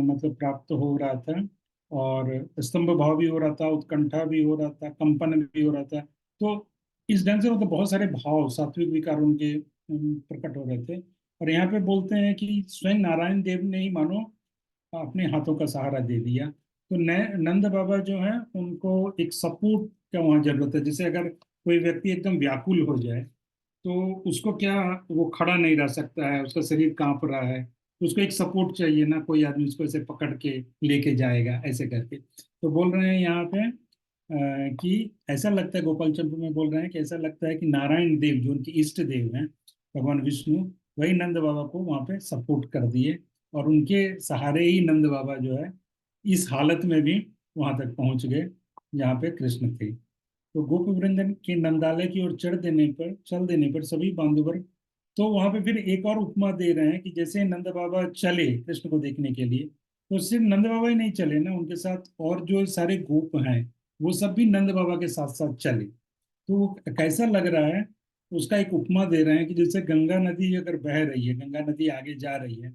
मतलब प्राप्त हो रहा था, और स्तंभ भाव भी हो रहा था, उत्कंठा भी हो रहा था, कंपन भी हो रहा था। तो इस ढंग से मतलब बहुत सारे भाव, सात्विक विकार उनके प्रकट हो रहे थे। और यहाँ पे बोलते हैं कि स्वयं नारायण देव ने ही मानो अपने हाथों का सहारा दे दिया। तो नंद बाबा जो है उनको एक सपोर्ट का वहाँ जरूरत है। जैसे अगर कोई व्यक्ति एकदम व्याकुल हो जाए तो उसको क्या, वो खड़ा नहीं रह सकता है, उसका शरीर कांप रहा है, तो उसको एक सपोर्ट चाहिए ना, कोई आदमी उसको ऐसे पकड़ के लेके जाएगा ऐसे करके। तो बोल रहे हैं यहाँ पे कि ऐसा लगता है, गोपाल चंद्र में बोल रहे हैं कि ऐसा लगता है कि नारायण देव जो उनके इष्ट देव हैं, भगवान विष्णु, वही नंद बाबा को वहाँ पे सपोर्ट कर दिए, और उनके सहारे ही नंद बाबा जो है इस हालत में भी वहां तक पहुंच गए जहाँ पे कृष्ण थे। तो गोप वृंदन के नंदालय की ओर चल देने पर सभी बांधववर, तो वहां पे फिर एक और उपमा दे रहे हैं कि जैसे नंद बाबा चले कृष्ण को देखने के लिए, तो सिर्फ नंद बाबा ही नहीं चले ना, उनके साथ और जो सारे गोप हैं वो सब भी नंद बाबा के साथ साथ चले। तो वो कैसा लग रहा है, उसका एक उपमा दे रहे हैं कि जैसे गंगा नदी अगर बह रही है, गंगा नदी आगे जा रही है,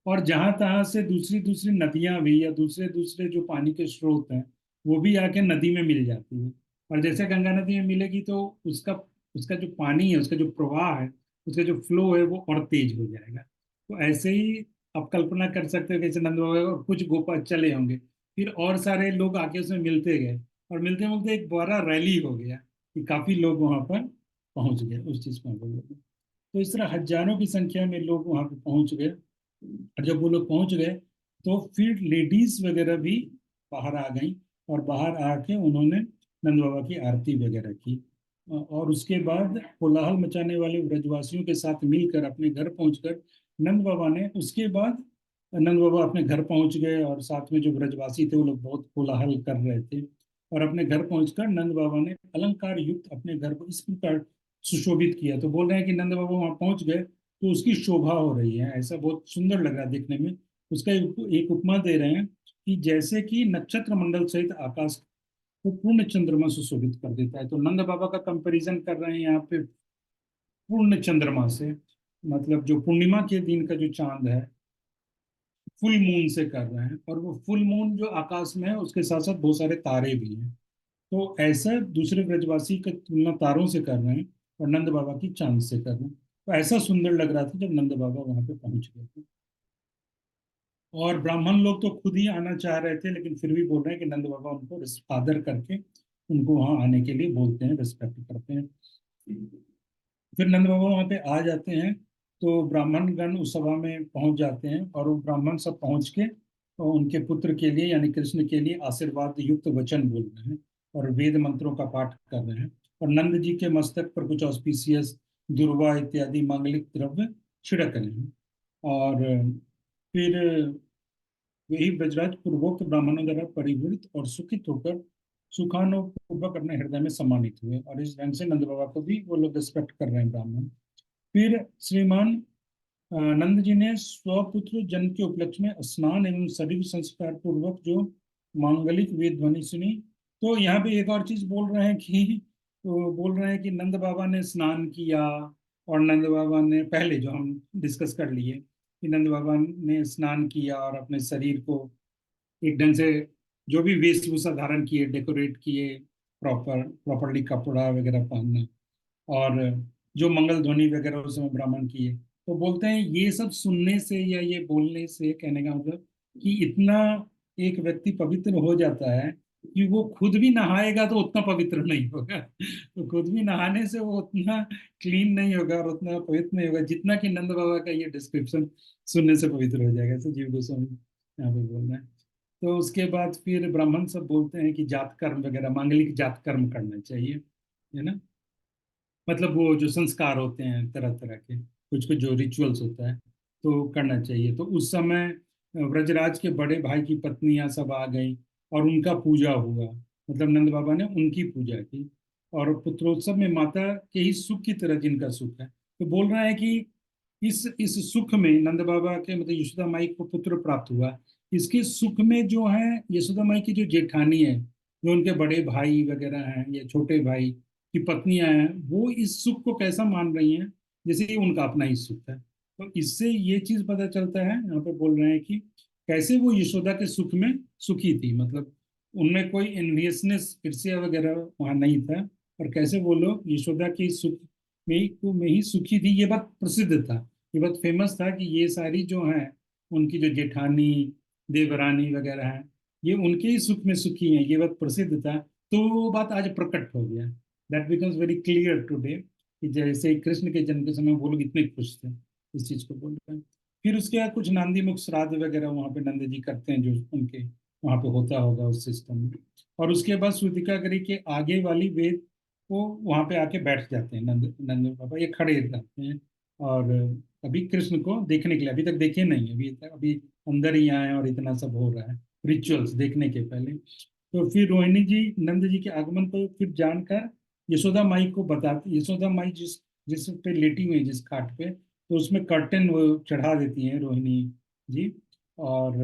और जहां तहां से दूसरी दूसरी नदियां भी या दूसरे दूसरे जो पानी के स्रोत हैं वो भी आके नदी में मिल जाती है। और जैसे गंगा नदी में मिलेगी तो उसका उसका जो पानी है, उसका जो प्रवाह है, उसका जो फ्लो है वो और तेज हो जाएगा। तो ऐसे ही आप कल्पना कर सकते हो कि जैसे नंद बाबा और कुछ गोपा चले होंगे, फिर और सारे लोग आके उसमें मिलते गए, और मिलते मिलते एक बड़ा रैली हो गया कि काफी लोग वहां पर पहुंच गए उस चीज में। तो इस तरह हजारों की संख्या में लोग वहां पर पहुंच गए, और जब वो लोग पहुंच गए तो फिर लेडीज वगैरह भी बाहर आ गई, और बाहर आके उन्होंने नंद बाबा की आरती वगैरह की। और उसके बाद कोलाहल मचाने वाले ब्रजवासियों के साथ मिलकर अपने घर पहुंचकर नंद बाबा ने, उसके बाद नंद बाबा अपने घर पहुंच गए, और साथ में जो ब्रजवासी थे वो लोग बहुत कोलाहल कर रहे थे। और अपने घर पहुंचकर नंद बाबा ने अलंकार युक्त अपने घर को इस प्रकार सुशोभित किया। तो बोल रहे हैं कि नंद बाबा वहां पहुंच गए तो उसकी शोभा हो रही है, ऐसा बहुत सुंदर लग रहा है देखने में। उसका एक उपमा दे रहे हैं कि जैसे कि नक्षत्र मंडल सहित आकाश को पूर्ण चंद्रमा सुशोभित कर देता है। तो नंद बाबा का कंपैरिजन कर रहे हैं यहाँ पे पूर्ण चंद्रमा से, मतलब जो पूर्णिमा के दिन का जो चांद है, फुल मून से कर रहे हैं। और वो फुल मून जो आकाश में है उसके साथ साथ बहुत सारे तारे भी हैं। तो ऐसा दूसरे ब्रजवासी की तुलना तारों से कर रहे हैं, और नंद बाबा की चांद से कर रहे हैं। तो ऐसा सुंदर लग रहा था जब नंद बाबा वहां पे पहुंच गए थे। और ब्राह्मण लोग तो खुद ही आना चाह रहे थे, लेकिन फिर भी बोल रहे हैं कि नंद बाबा उनको आदर करके उनको वहां आने के लिए बोलते हैं, रिस्पेक्ट करते हैं। फिर नंद बाबा वहां पे आ जाते हैं, तो ब्राह्मण गण उस सभा में पहुंच जाते हैं, और वो ब्राह्मण सब पहुंच के और उनके पुत्र के लिए यानी कृष्ण के लिए आशीर्वाद युक्त वचन बोल रहे हैं, और वेद मंत्रों का पाठ कर रहे हैं। और नंद जी के मस्तक पर कुछ ऑस्पिशियस दुर्वा इत्यादि मांगलिक द्रव्य छिड़क रहे हैं। और फिर वही ब्रजराज पूर्वोक्त ब्राह्मणों द्वारा परिवृत और सुखित होकर सुखानुपूर्वक अपने हृदय में सम्मानित हुए, और इस ढंग से नंद बाबा को भी वो लोग रिस्पेक्ट कर रहे हैं ब्राह्मण। फिर श्रीमान नंद जी ने स्वपुत्र जन्म के उपलक्ष्य में स्नान एवं शरीर संस्कार पूर्वक जो मांगलिक वेद ध्वनि सुनी। तो यहाँ पे एक और चीज बोल रहे हैं कि, तो बोल रहे हैं कि नंद बाबा ने स्नान किया, और नंद बाबा ने पहले जो हम डिस्कस कर लिए कि नंद बाबा ने स्नान किया और अपने शरीर को एक ढंग से जो भी वेशभूषा धारण किए, डेकोरेट किए, प्रॉपरली कपड़ा वगैरह पहनना, और जो मंगल ध्वनि वगैरह उस समय ब्राह्मण की है। तो बोलते हैं ये सब सुनने से या ये बोलने से, कहने का मतलब कि इतना एक व्यक्ति पवित्र हो जाता है कि वो खुद भी नहाएगा तो उतना पवित्र नहीं होगा। तो खुद भी नहाने से वो उतना क्लीन नहीं होगा और उतना पवित्र नहीं होगा जितना कि नंद बाबा का ये डिस्क्रिप्शन सुनने से पवित्र हो जाएगा, ऐसे जीव गोस्वामी यहाँ पे बोल रहे हैं। तो उसके बाद फिर ब्राह्मण सब बोलते हैं कि जात कर्म वगैरह, मांगलिक जात कर्म करना चाहिए, है ना, मतलब वो जो संस्कार होते हैं तरह तरह के, कुछ कुछ जो रिचुअल्स होता है तो करना चाहिए। तो उस समय व्रजराज के बड़े भाई की पत्नियां सब आ गई, और उनका पूजा हुआ, मतलब नंद बाबा ने उनकी पूजा की। और पुत्रोत्सव में माता के ही सुख की तरह जिनका सुख है, तो बोल रहा है कि इस सुख में नंद बाबा के मतलब यशोदा माई को पुत्र प्राप्त हुआ, इसके सुख में जो है यशोदा माई की जो जेठानी है, जो उनके बड़े भाई वगैरह हैं या छोटे भाई की पत्नियां हैं, वो इस सुख को कैसा मान रही हैं जैसे कि उनका अपना ही सुख है। तो इससे ये चीज पता चलता है, यहाँ पे बोल रहे हैं कि कैसे वो यशोदा के सुख में सुखी थी, मतलब उनमें कोई एनवियसनेस, ईर्ष्या वगैरह वहां नहीं था, और कैसे वो लोग यशोदा के सुख में ही सुखी थी। ये बात प्रसिद्ध था, ये बात फेमस था कि ये सारी जो है उनकी जो जेठानी देवरानी वगैरह हैं, ये उनके ही सुख में सुखी हैं, ये बात प्रसिद्ध था। तो वो बात आज प्रकट हो गया, that becomes very clear today, कि जैसे कृष्ण के जन्म के समय वो लोग इतने खुश थे, इस चीज को बोल रहे हैं। फिर उसके बाद कुछ नांदी मुख श्राद्ध वगैरह वहाँ पे नंद जी करते हैं, जो उनके वहाँ पे होता होगा उस सिस्टम में। और उसके बाद सूतिका गरी के आगे वाली वेद वो वहाँ पे आके बैठ जाते हैं, नंद नंद बाबा ये खड़े रहते हैं। और अभी कृष्ण को देखने के लिए, अभी तक देखे नहीं, अभी अंदर ही आए और इतना सब हो रहा है रिचुअल्स देखने के पहले। तो फिर रोहिणी जी नंद जी के आगमन को फिर जानकर यशोदा माई को बताती, यशोदा माई जिस जिस पे लेटी हुई है, जिस खाट पे, तो उसमें कर्टन वो चढ़ा देती हैं रोहिणी जी। और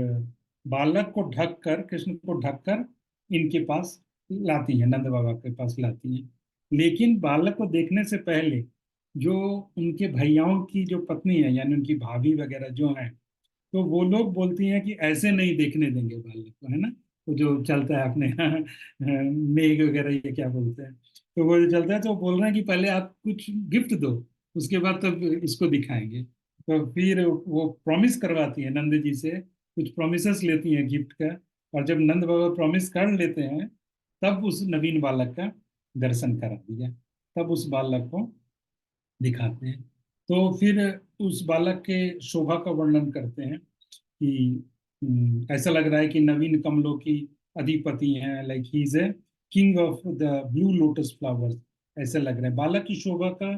बालक को ढक कर, कृष्ण को ढक कर इनके पास लाती हैं, नंद बाबा के पास लाती हैं। लेकिन बालक को देखने से पहले जो उनके भैयाओं की जो पत्नी है, यानी उनकी भाभी वगैरह जो है, तो वो लोग बोलती हैं कि ऐसे नहीं देखने देंगे बालक को, है ना। वो जो चलता है अपने यहाँ मेघ वगैरह ये क्या बोलते हैं, तो वो जो चलता है, तो वो बोल रहे हैं कि पहले आप कुछ गिफ्ट दो, उसके बाद तब इसको दिखाएंगे। तो फिर वो प्रॉमिस करवाती है नंद जी से, कुछ प्रोमिस लेती हैं गिफ्ट का। और जब नंद बाबा प्रॉमिस कर लेते हैं, तब उस नवीन बालक का दर्शन करा दिया, तब उस बालक को दिखाते हैं। तो फिर उस बालक के शोभा का वर्णन करते हैं कि ऐसा लग रहा है कि नवीन कमलों की अधिपति हैं, like he is a king of the blue lotus flowers, ऐसा लग रहा है। बालक की शोभा का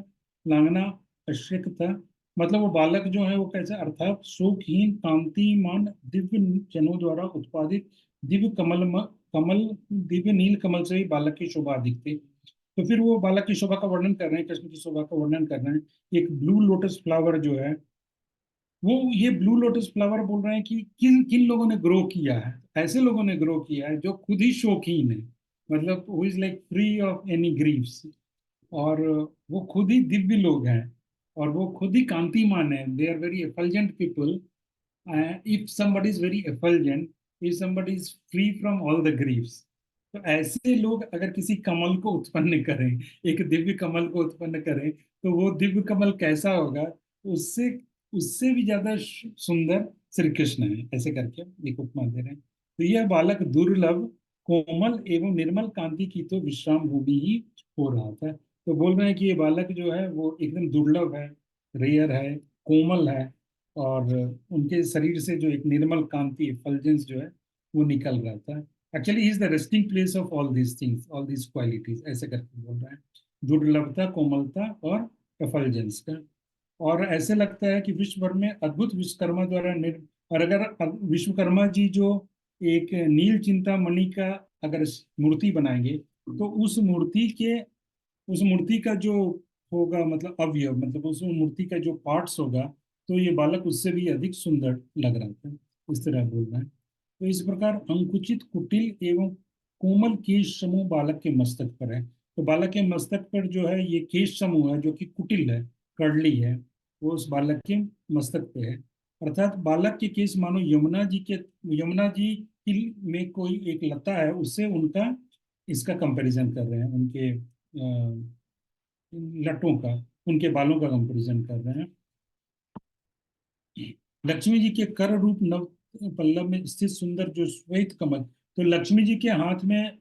लांघना अश्रिक था, मतलब वो बालक जो है वो कैसे, अर्थात शोकहीन कांतिमान दिव्य जनों द्वारा उत्पादित दिव्य कमल, दिव्य नील कमल से ही बालक की शोभा अधिक थी। तो फिर वो बालक की शोभा का वर्णन कर रहे हैं, कृष्ण की शोभा का वर्णन कर रहे हैं। एक ब्लू लोटस फ्लावर जो है, वो ये ब्लू लोटस फ्लावर बोल रहे हैं कि किन किन लोगों ने ग्रो किया है, ऐसे लोगों ने ग्रो किया है जो खुद ही शौकीन है, मतलब who is like free of any Greaves. और वो खुद ही दिव्य लोग हैं, और वो खुद ही कांतिमान है, they are very effulgent people. If somebody is very effulgent, if somebody is free from all the griefs, तो ऐसे लोग अगर किसी कमल को उत्पन्न करें, एक दिव्य कमल को उत्पन्न करें, तो वो दिव्य कमल कैसा होगा, उससे उससे भी ज्यादा सुंदर श्री कृष्ण है, ऐसे करके एक उपमा दे रहे हैं। तो यह बालक दुर्लभ, कोमल एवं निर्मल कांति की तो विश्राम भूमि ही हो रहा था। तो बोल रहे हैं कि ये बालक जो है वो एकदम दुर्लभ है, रेयर है, कोमल है, और उनके शरीर से जो एक निर्मल कांति, एफल्जेंस जो है वो निकल रहा था। Actually is the resting place of all these things, all these qualities, ऐसे करके बोल रहा है, दुर्लभता, कोमलता और एफल्जेंस का। और ऐसे लगता है कि विश्व भर में अद्भुत विश्वकर्मा द्वारा और अगर विश्वकर्मा जी जो एक नील चिंतामणि का अगर मूर्ति बनाएंगे, तो उस मूर्ति का जो होगा, मतलब अवयव, मतलब उस मूर्ति का जो पार्ट्स होगा, तो ये बालक उससे भी अधिक सुंदर लग रहा था, इस तरह बोल रहे हैं। तो इस प्रकार अंकुचित कुटिल एवं कोमल केश समूह बालक के मस्तक पर है। तो बालक के मस्तक पर जो है ये केश समूह है, जो कि कुटिल है, कर्ली है, वो उस बालक के मस्तक पे है। अर्थात बालक के केश मानो यमुना जी की में कोई एक लता है, उससे उनका इसका कंपैरिजन कर रहे हैं, उनके लटों का, उनके बालों का कंपैरिजन कर रहे हैं। लक्ष्मी जी के कर रूप नव पल्लव में स्थित सुंदर जो श्वेत कमल, तो लक्ष्मी जी के हाथ में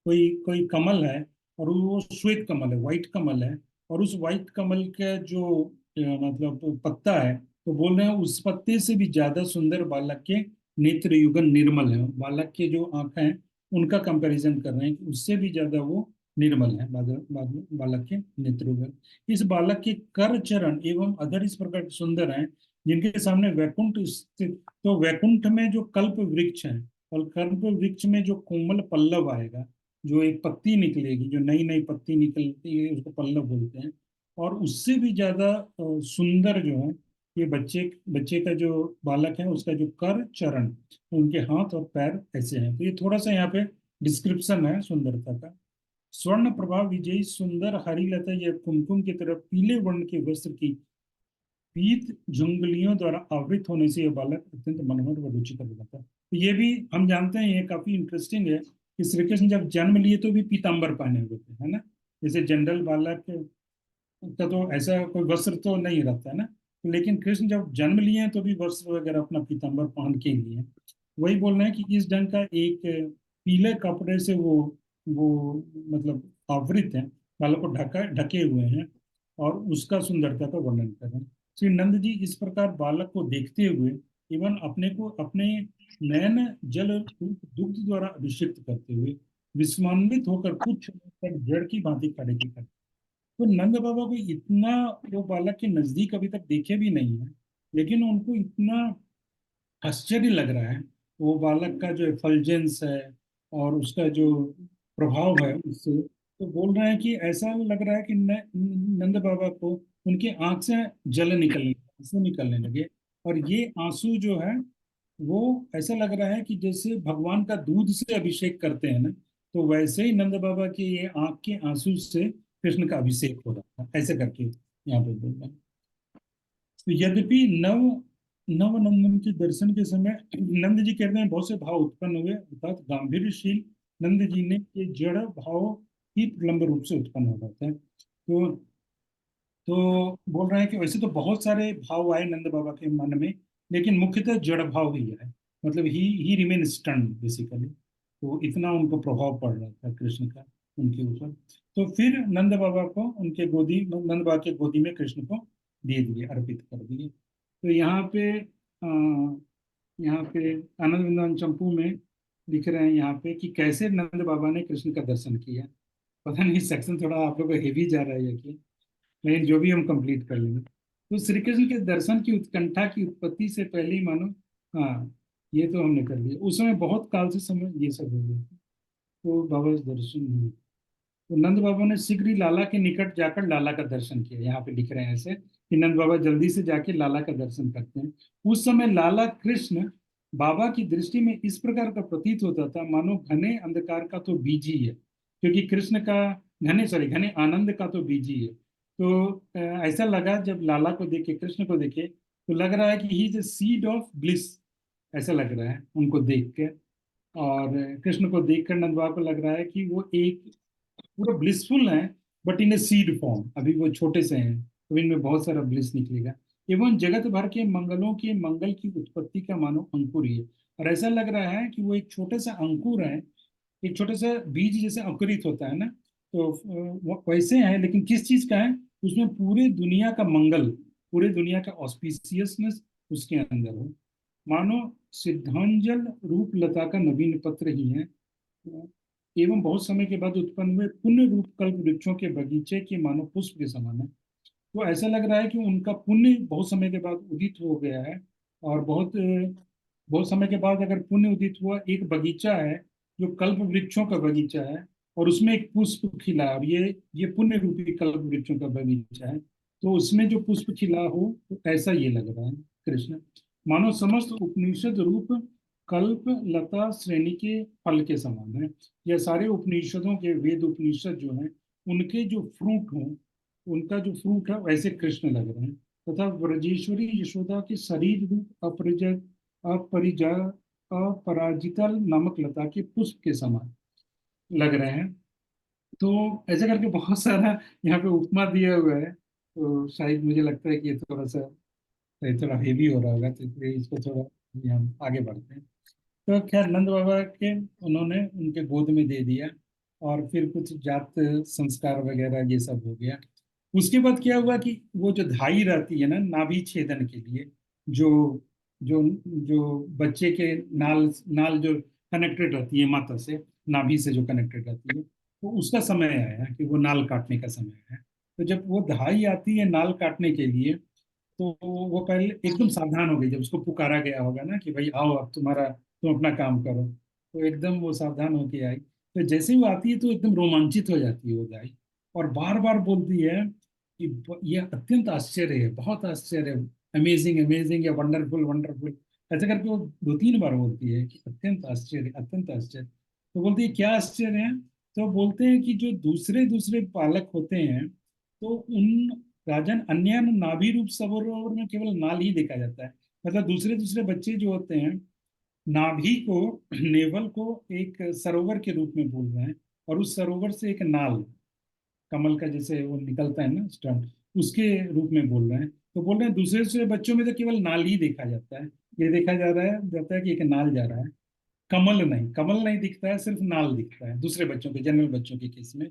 कोई कोई कमल है, और वो श्वेत कमल है, व्हाइट कमल है। और उस व्हाइट कमल का जो मतलब पत्ता है, तो बोल रहे हैं उस पत्ते से भी ज्यादा सुंदर बालक के नेत्र युगल निर्मल है। बालक के जो आंखें हैं उनका कंपैरिजन कर रहे हैं कि उससे भी ज्यादा वो निर्मल है, बालक के नेत्र युगल। इस बालक के कर चरण एवं अधर इस प्रकार सुंदर हैं, जिनके सामने वैकुंठ स्थित। तो वैकुंठ में जो कल्प वृक्ष है, और कल्प वृक्ष में जो कोमल पल्लव आएगा, जो एक पत्ती निकलेगी, जो नई नई पत्ती निकलती है, उसको पल्लव बोलते हैं। और उससे भी ज्यादा सुंदर जो है, ये बच्चे बच्चे का जो बालक है उसका जो कर चरण, उनके हाथ और पैर ऐसे हैं। तो ये थोड़ा सा यहाँ पे डिस्क्रिप्शन है सुंदरता का। स्वर्ण प्रभा विजयी सुंदर हरिलता, यह कुमकुम की तरह पीले वर्ण के वस्त्र की पीत झुंगलियों द्वारा आवृत होने से यह बालक अत्यंत मनोहर व रुचिकर बना था। तो ये भी हम जानते हैं, ये काफी इंटरेस्टिंग है कि श्री कृष्ण जब जन्म लिए तो भी पीताम्बर पहने हुए थे, है ना। जैसे जनरल बालक का तो ऐसा कोई वस्त्र तो नहीं रहता है ना, लेकिन कृष्ण जब जन्म लिए हैं तो भी वस्त्र वगैरह अपना पीताम्बर पहन के लिए हैं। वही बोल रहे हैं कि इस ढंग का एक पीले कपड़े से वो मतलब आवृत है, बालों को ढका ढके हुए हैं, और उसका सुंदरता का वर्णन कर रहे हैं। श्री नंद जी इस प्रकार बालक को देखते हुए एवं अपने को अपने नयन जल दुग्ध द्वारा अभिषेक करते हुए विस्मान्वित होकर कुछ समय तक जड़ की भांति खड़े के खड़े। तो नंद बाबा को इतना, वो बालक के नजदीक अभी तक देखे भी नहीं है, लेकिन उनको इतना आश्चर्य लग रहा है वो बालक का जो एफल्जेंस है और उसका जो प्रभाव है उससे। तो बोल रहे हैं कि ऐसा लग रहा है कि नंद बाबा को उनकी आंख से जल निकलने, आंसू निकलने लगे। और ये आंसू जो है वो ऐसा लग रहा है कि जैसे भगवान का दूध से अभिषेक करते हैं ना, तो वैसे ही नंद बाबा के ये आंख के आंसू से कृष्ण का अभिषेक हो रहा था, ऐसे करके यहाँ पे बोल रहे हैं। तो यद्यपि नवनंदन के दर्शन के समय नंद जी कहते हैं बहुत से भाव उत्पन्न हुए, अर्थात गांभीर्यशील नंद जी ने ये जड़ भाव ही प्रलंब रूप से उत्पन्न हो जाता है। तो बोल रहे हैं कि वैसे तो बहुत सारे भाव आए नंद बाबा के मन में, लेकिन मुख्यतः जड़ भाव ही है, मतलब ही रिमेन स्टन बेसिकली। तो इतना उनको प्रभाव पड़ रहा था कृष्ण का उनके ऊपर। तो फिर नंद बाबा को उनके गोदी, नंद बाबा के गोदी में कृष्ण को दे दिए, अर्पित कर दिए। तो यहाँ पे आनंद विंदन चंपू में लिख रहे हैं यहाँ पे कि कैसे नंद बाबा ने कृष्ण का दर्शन किया। पता नहीं सेक्शन थोड़ा आप लोग को हेवी जा रहा है या क्या, लेकिन जो भी हम कंप्लीट कर लेंगे। तो श्री कृष्ण के दर्शन की उत्कंठा की उत्पत्ति से पहले ही मानो, हाँ ये तो हमने कर लिया, उस समय बहुत काल से समय ये सब हो गया। तो बाबा दर्शन हुए, तो नंद बाबा ने शीघ्र ही लाला के निकट जाकर लाला का दर्शन किया। यहाँ पे लिख रहे हैं ऐसे कि नंद बाबा जल्दी से जाके लाला का दर्शन करते हैं। उस समय लाला कृष्ण बाबा की दृष्टि में इस प्रकार का प्रतीत होता था मानो घने अंधकार का तो बीज ही है, क्योंकि कृष्ण का घने आनंद का तो बीज ही है। तो ऐसा लगा जब लाला को देखे, कृष्ण को देखे, तो लग रहा है कि he is seed of bliss, ऐसा लग रहा है उनको देख के। और कृष्ण को देखकर नंद बाबा को लग रहा है कि वो एक पूरा ब्लिसफुल है, but in a seed form, अभी वो छोटे से हैं, तो इनमें बहुत सारा ब्लिस निकलेगा। एवं जगत भर के मंगलों के मंगल की उत्पत्ति का मानो अंकुर ही है। और ऐसा लग रहा है कि वो एक छोटे सा अंकुर है, एक छोटे सा बीज जैसे अंकुरित होता है ना, तो वो वैसे है, लेकिन किस चीज का है, उसमें पूरे दुनिया का मंगल, पूरे दुनिया का ऑस्पिशियसनेस उसके अंदर हो। मानो सिद्धांजल रूप लता का नवीन पत्र ही है, एवं बहुत समय के बाद उत्पन्न हुए पुण्य रूप कल्प वृक्षों के बगीचे के मानो पुष्प के समान है। तो ऐसा लग रहा है कि उनका पुण्य बहुत समय के बाद उदित हो गया है, और बहुत समय के बाद अगर पुण्य उदित हुआ, एक बगीचा है जो कल्प वृक्षों का बगीचा है, और उसमें एक पुष्प खिला, और ये पुण्य रूपी कल्प वृक्षों का बगीचा है, तो उसमें जो पुष्प खिला हो, तो ऐसा ये लग रहा है कृष्ण। मानो समस्त उपनिषद रूप कल्प लता श्रेणी के फल के समान है। यह सारे उपनिषदों के वेद उपनिषद जो हैं, उनके जो फ्रूट हों, उनका जो फ्रूट है वैसे कृष्ण लग रहे हैं। तथा ब्रजेश्वरी यशोदा के शरीर रूप अपरिजा अपराजिता नामक लता के पुष्प के समान लग रहे हैं। तो ऐसा करके बहुत सारा यहाँ पे उपमा दिया हुआ है, तो शायद मुझे लगता है कि ये थोड़ा हेवी हो रहा होगा, तो इसलिए इसको थोड़ा ये हम आगे बढ़ते हैं। तो खैर नंद बाबा के उन्होंने उनके गोद में दे दिया, और फिर कुछ जात संस्कार वगैरह ये सब हो गया। उसके बाद क्या हुआ कि वो जो धाई रहती है ना नाभि छेदन के लिए, जो जो जो बच्चे के नाल नाल जो कनेक्टेड रहती है माता से, नाभि से जो कनेक्टेड रहती है, तो उसका समय आया कि वो नाल काटने का समय है। तो जब वो धाई आती है नाल काटने के लिए, तो वो पहले एकदम सावधान हो गई, जब उसको पुकारा गया होगा ना कि भाई आओ अब तुम अपना काम करो, तो एकदम वो सावधान होके आई। तो जैसे ही वो आती है तो एकदम रोमांचित हो जाती है वो गाय, और बार बार बोलती है कि ये अत्यंत आश्चर्य है, बहुत आश्चर्य है, अमेजिंग अमेजिंग या वंडरफुल वंडरफुल, ऐसे करके वो दो तीन बार बोलती है कि अत्यंत आश्चर्य अत्यंत आश्चर्य। तो बोलती है क्या आश्चर्य है, तो बोलते हैं कि जो दूसरे दूसरे पालक होते हैं, तो उन राजन अन्य नाभि रूप सरोवर में केवल नाल ही देखा जाता है। मतलब दूसरे दूसरे बच्चे जो होते हैं, नाभि को, नेवल को एक सरोवर के रूप में बोल रहे हैं, और उस सरोवर से एक नाल, कमल का जैसे वो निकलता है ना स्टैंड, उसके रूप में बोल रहे हैं। तो बोल रहे हैं दूसरे से बच्चों में तो केवल नाल ही देखा जाता है, ये देखा जाता है कि एक नाल जा रहा है, कमल नहीं दिखता है, सिर्फ नाल दिखता है दूसरे बच्चों के, जनरल बच्चों के केस में।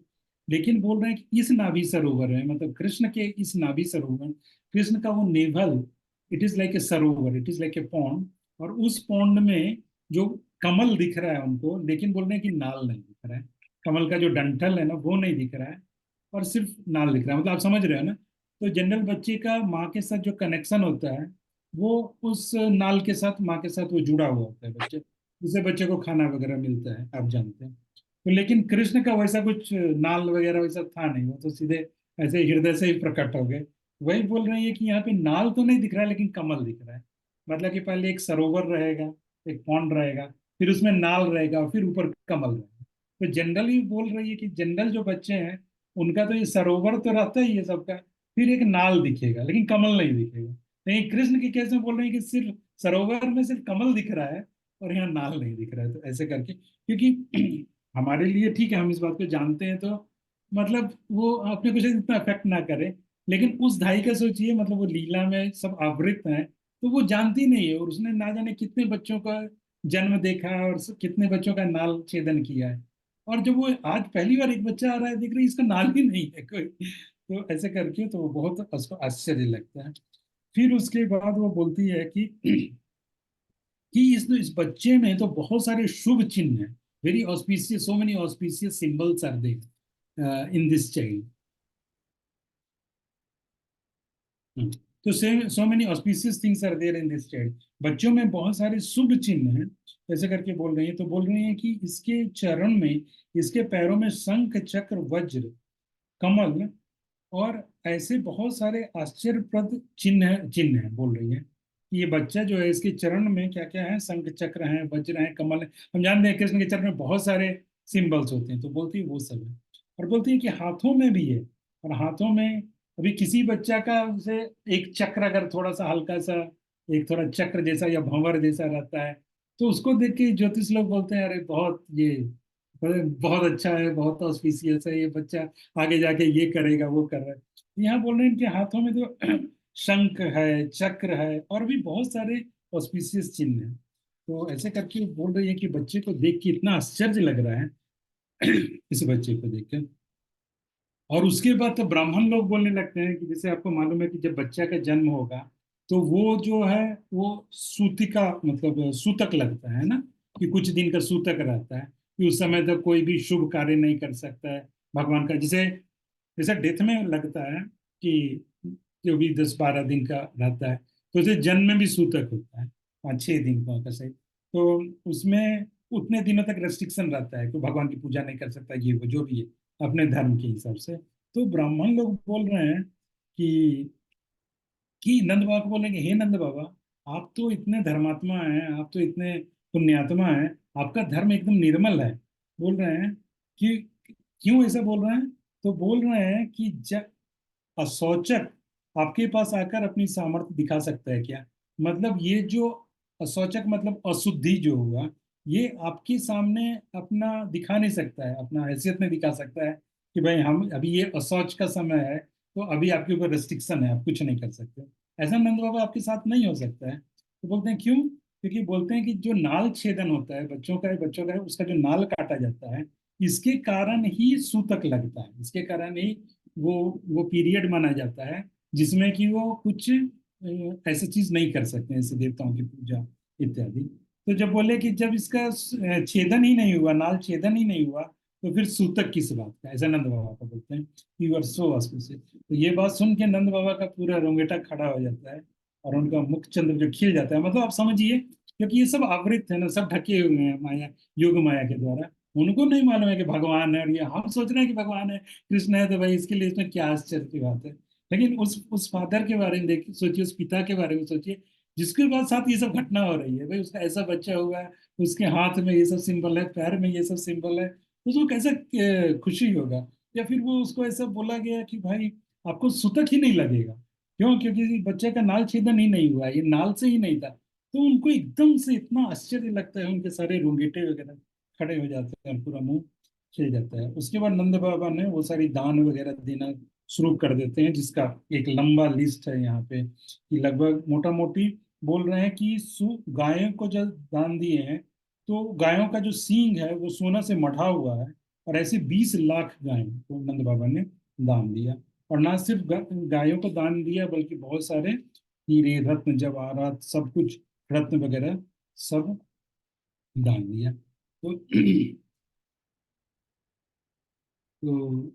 लेकिन बोल रहे हैं कि इस नाभि सरोवर में, मतलब कृष्ण के इस नाभि सरोवर, कृष्ण का वो navel, it is like a सरोवर, it is like a pond, और उस पॉन्ड में जो कमल दिख रहा है उनको, लेकिन बोल रहे हैं कि नाल नहीं दिख रहा है, कमल का जो डंठल है ना वो नहीं दिख रहा है, और सिर्फ नाल दिख रहा है। मतलब आप समझ रहे हो ना। तो जनरल बच्चे का माँ के साथ जो कनेक्शन होता है, वो उस नाल के साथ, माँ के साथ वो जुड़ा हुआ होता है बच्चे, जिससे बच्चे को खाना वगैरह मिलता है, आप जानते हैं। तो लेकिन कृष्ण का वैसा कुछ नाल वगैरह वैसा था नहीं, वो तो सीधे ऐसे हृदय से ही प्रकट हो गए। वही बोल रहे हैं कि यहाँ पे नाल तो नहीं दिख रहा है, लेकिन कमल दिख रहा है। मतलब कि पहले एक सरोवर रहेगा, एक पॉन्ड रहेगा, फिर उसमें नाल रहेगा, फिर ऊपर कमल रहेगा। तो जनरली बोल रही है कि जनरल जो बच्चे हैं, उनका तो ये सरोवर तो रहता ही है सबका, फिर एक नाल दिखेगा लेकिन कमल नहीं दिखेगा। लेकिन कृष्ण के केस में बोल रहे हैं कि सिर्फ सरोवर में सिर्फ कमल दिख रहा है, और यहाँ नाल नहीं दिख रहा है। तो ऐसे करके, क्योंकि हमारे लिए ठीक है, हम इस बात को जानते हैं, तो मतलब वो अपने कुछ इतना अफेक्ट ना करे। लेकिन उस धाई का सोचिए, मतलब वो लीला में सब आवृत हैं, तो वो जानती नहीं है, और उसने ना जाने कितने बच्चों का जन्म देखा है, और कितने बच्चों का नाल छेदन किया है। और जब वो आज पहली बार एक बच्चा आ रहा है, देख रही है इसका नाल ही नहीं है कोई, तो ऐसे करके तो वो बहुत उसको आश्चर्य लगता है। फिर उसके बाद वो बोलती है कि इस बच्चे में तो बहुत सारे शुभ चिन्ह हैं, very auspicious, so many auspicious symbols are there in this child. तो same so many auspicious things are there in this child, बच्चों में बहुत सारे शुभ चिन्ह हैं। ऐसे करके बोल रही है, तो बोल रही है कि इसके चरण में, इसके पैरों में शंख चक्र वज्र कमल और ऐसे बहुत सारे आश्चर्यप्रद चिन्ह चिन्ह है। बोल रही है कि ये बच्चा जो है, इसके चरण में क्या क्या है, शंख चक्र है, वज्र है, कमल है। हम जानते हैं कृष्ण के चरण में बहुत सारे सिंबल्स होते हैं, तो बोलती है वो सब है। और बोलती है कि हाथों में भी है, और हाथों में अभी किसी बच्चा का उसे एक चक्र अगर थोड़ा सा हल्का सा, एक थोड़ा चक्र जैसा या भंवर जैसा रहता है, तो उसको देख के ज्योतिष लोग बोलते हैं अरे बहुत ये बहुत अच्छा है, बहुत ऑस्पिशियस है ये बच्चा, आगे जाके ये करेगा वो कर रहा है। यहाँ बोल रहे हैं इनके हाथों में तो शंख है, चक्र है, और भी बहुत सारे ऑस्पिशियस चिन्ह हैं। तो ऐसे करके बोल रही है कि बच्चे को देख के इतना आश्चर्य लग रहा है इस बच्चे को देख कर। और उसके बाद तो ब्राह्मण लोग बोलने लगते हैं कि जैसे आपको मालूम है कि जब बच्चा का जन्म होगा, तो वो जो है वो सूतिका, मतलब सूतक लगता है ना, कि कुछ दिन का सूतक रहता है, कि उस समय तक कोई भी शुभ कार्य नहीं कर सकता है भगवान का। जैसे जैसे डेथ में लगता है कि जो भी 10-12 दिन का रहता है, तो उसे जन्म में भी सूतक होता है, 5-6 दिन का सही। तो उसमें उतने दिनों तक रेस्ट्रिक्शन रहता है कि भगवान की पूजा नहीं कर सकता, ये वो जो भी है अपने धर्म के हिसाब से। तो ब्राह्मण लोग बोल रहे हैं कि नंद बाबा को बोलेंगे, हे नंद बाबा, आप तो इतने धर्मात्मा हैं, आप तो इतने पुण्यात्मा हैं, आपका धर्म एकदम निर्मल है। बोल रहे हैं कि क्यों ऐसा बोल रहे हैं। तो बोल रहे हैं कि जब असौचक आपके पास आकर अपनी सामर्थ्य दिखा सकता है क्या, मतलब ये जो असौचक मतलब अशुद्धि जो हुआ, ये आपके सामने अपना दिखा नहीं सकता है, अपना हैसियत में दिखा सकता है कि भाई हम अभी ये असौच का समय है, तो अभी आपके ऊपर रेस्ट्रिक्शन है, आप कुछ नहीं कर सकते। ऐसा नंद बाबा आपके साथ नहीं हो सकता है। तो बोलते हैं क्यों, क्योंकि बोलते हैं कि जो नाल छेदन होता है बच्चों का है, उसका जो नाल काटा जाता है, इसके कारण ही सूतक लगता है, इसके कारण ही वो वो पीरियड माना जाता है, जिसमें कि वो कुछ ऐसी चीज नहीं कर सकते, ऐसे देवताओं की पूजा इत्यादि। तो जब बोले कि जब इसका छेदन ही नहीं हुआ, नाल छेदन ही नहीं हुआ, तो फिर सूतक किस बात का, ऐसा नंद बाबा को बोलते हैं। You are so auspicious. तो ये बात सुन के नंद बाबा का पूरा रोंगटा खड़ा हो जाता है, और उनका मुख चंद्र जो खिल जाता है, मतलब आप समझिए, क्योंकि ये सब आवृत है ना, सब ढके हुए हैं माया, योग माया के द्वारा। उनको नहीं मालूम है कि भगवान है, और ये हम सोच रहे हैं कि भगवान है, कृष्ण है, तो भाई इसके लिए इसमें क्या आश्चर्य की बात है। लेकिन उस फादर के बारे में देखिए, सोचिए, उस पिता के बारे में सोचिए, जिसके बाद साथ ये सब घटना हो रही है, भाई उसका ऐसा बच्चा हुआ है, उसके हाथ में ये सब सिंबल है, पैर में ये सब सिंबल है, तो उसको कैसा खुशी होगा। या फिर वो उसको ऐसा बोला गया कि भाई आपको सुतक ही नहीं लगेगा, क्यों, क्योंकि बच्चे का नाल छेदन ही नहीं हुआ है, ये नाल से ही नहीं था। तो उनको एकदम से इतना आश्चर्य लगता है, उनके सारे रोंगटे वगैरह खड़े हो जाते हैं, पूरा मुंह खिल जाता है। उसके बाद नंद बाबा ने वो सारी दान वगैरह देना शुरू कर देते हैं, जिसका एक लंबा लिस्ट है यहाँ पे, कि लगभग मोटा मोटी बोल रहे हैं कि गायों को जब दान दिए हैं तो गायों का जो सींग है वो सोना से मढ़ा हुआ है, और ऐसे 20 लाख गायों को नंद बाबा ने दान दिया। और ना सिर्फ गायों को दान दिया, बल्कि बहुत सारे हीरे रत्न जवाहरात सब कुछ, रत्न वगैरह सब दान दिया। तो तो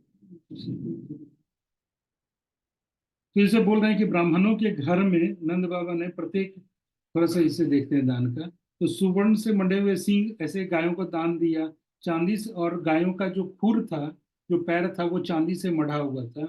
तो इसे बोल रहे हैं कि ब्राह्मणों के घर में नंद बाबा ने प्रत्येक, थोड़ा सा इसे देखते हैं दान का, तो सुवर्ण से मंडे हुए सींग ऐसे गायों को दान दिया। चांदी से, और गायों का जो खुर था, जो पैर था, वो चांदी से मढ़ा हुआ था।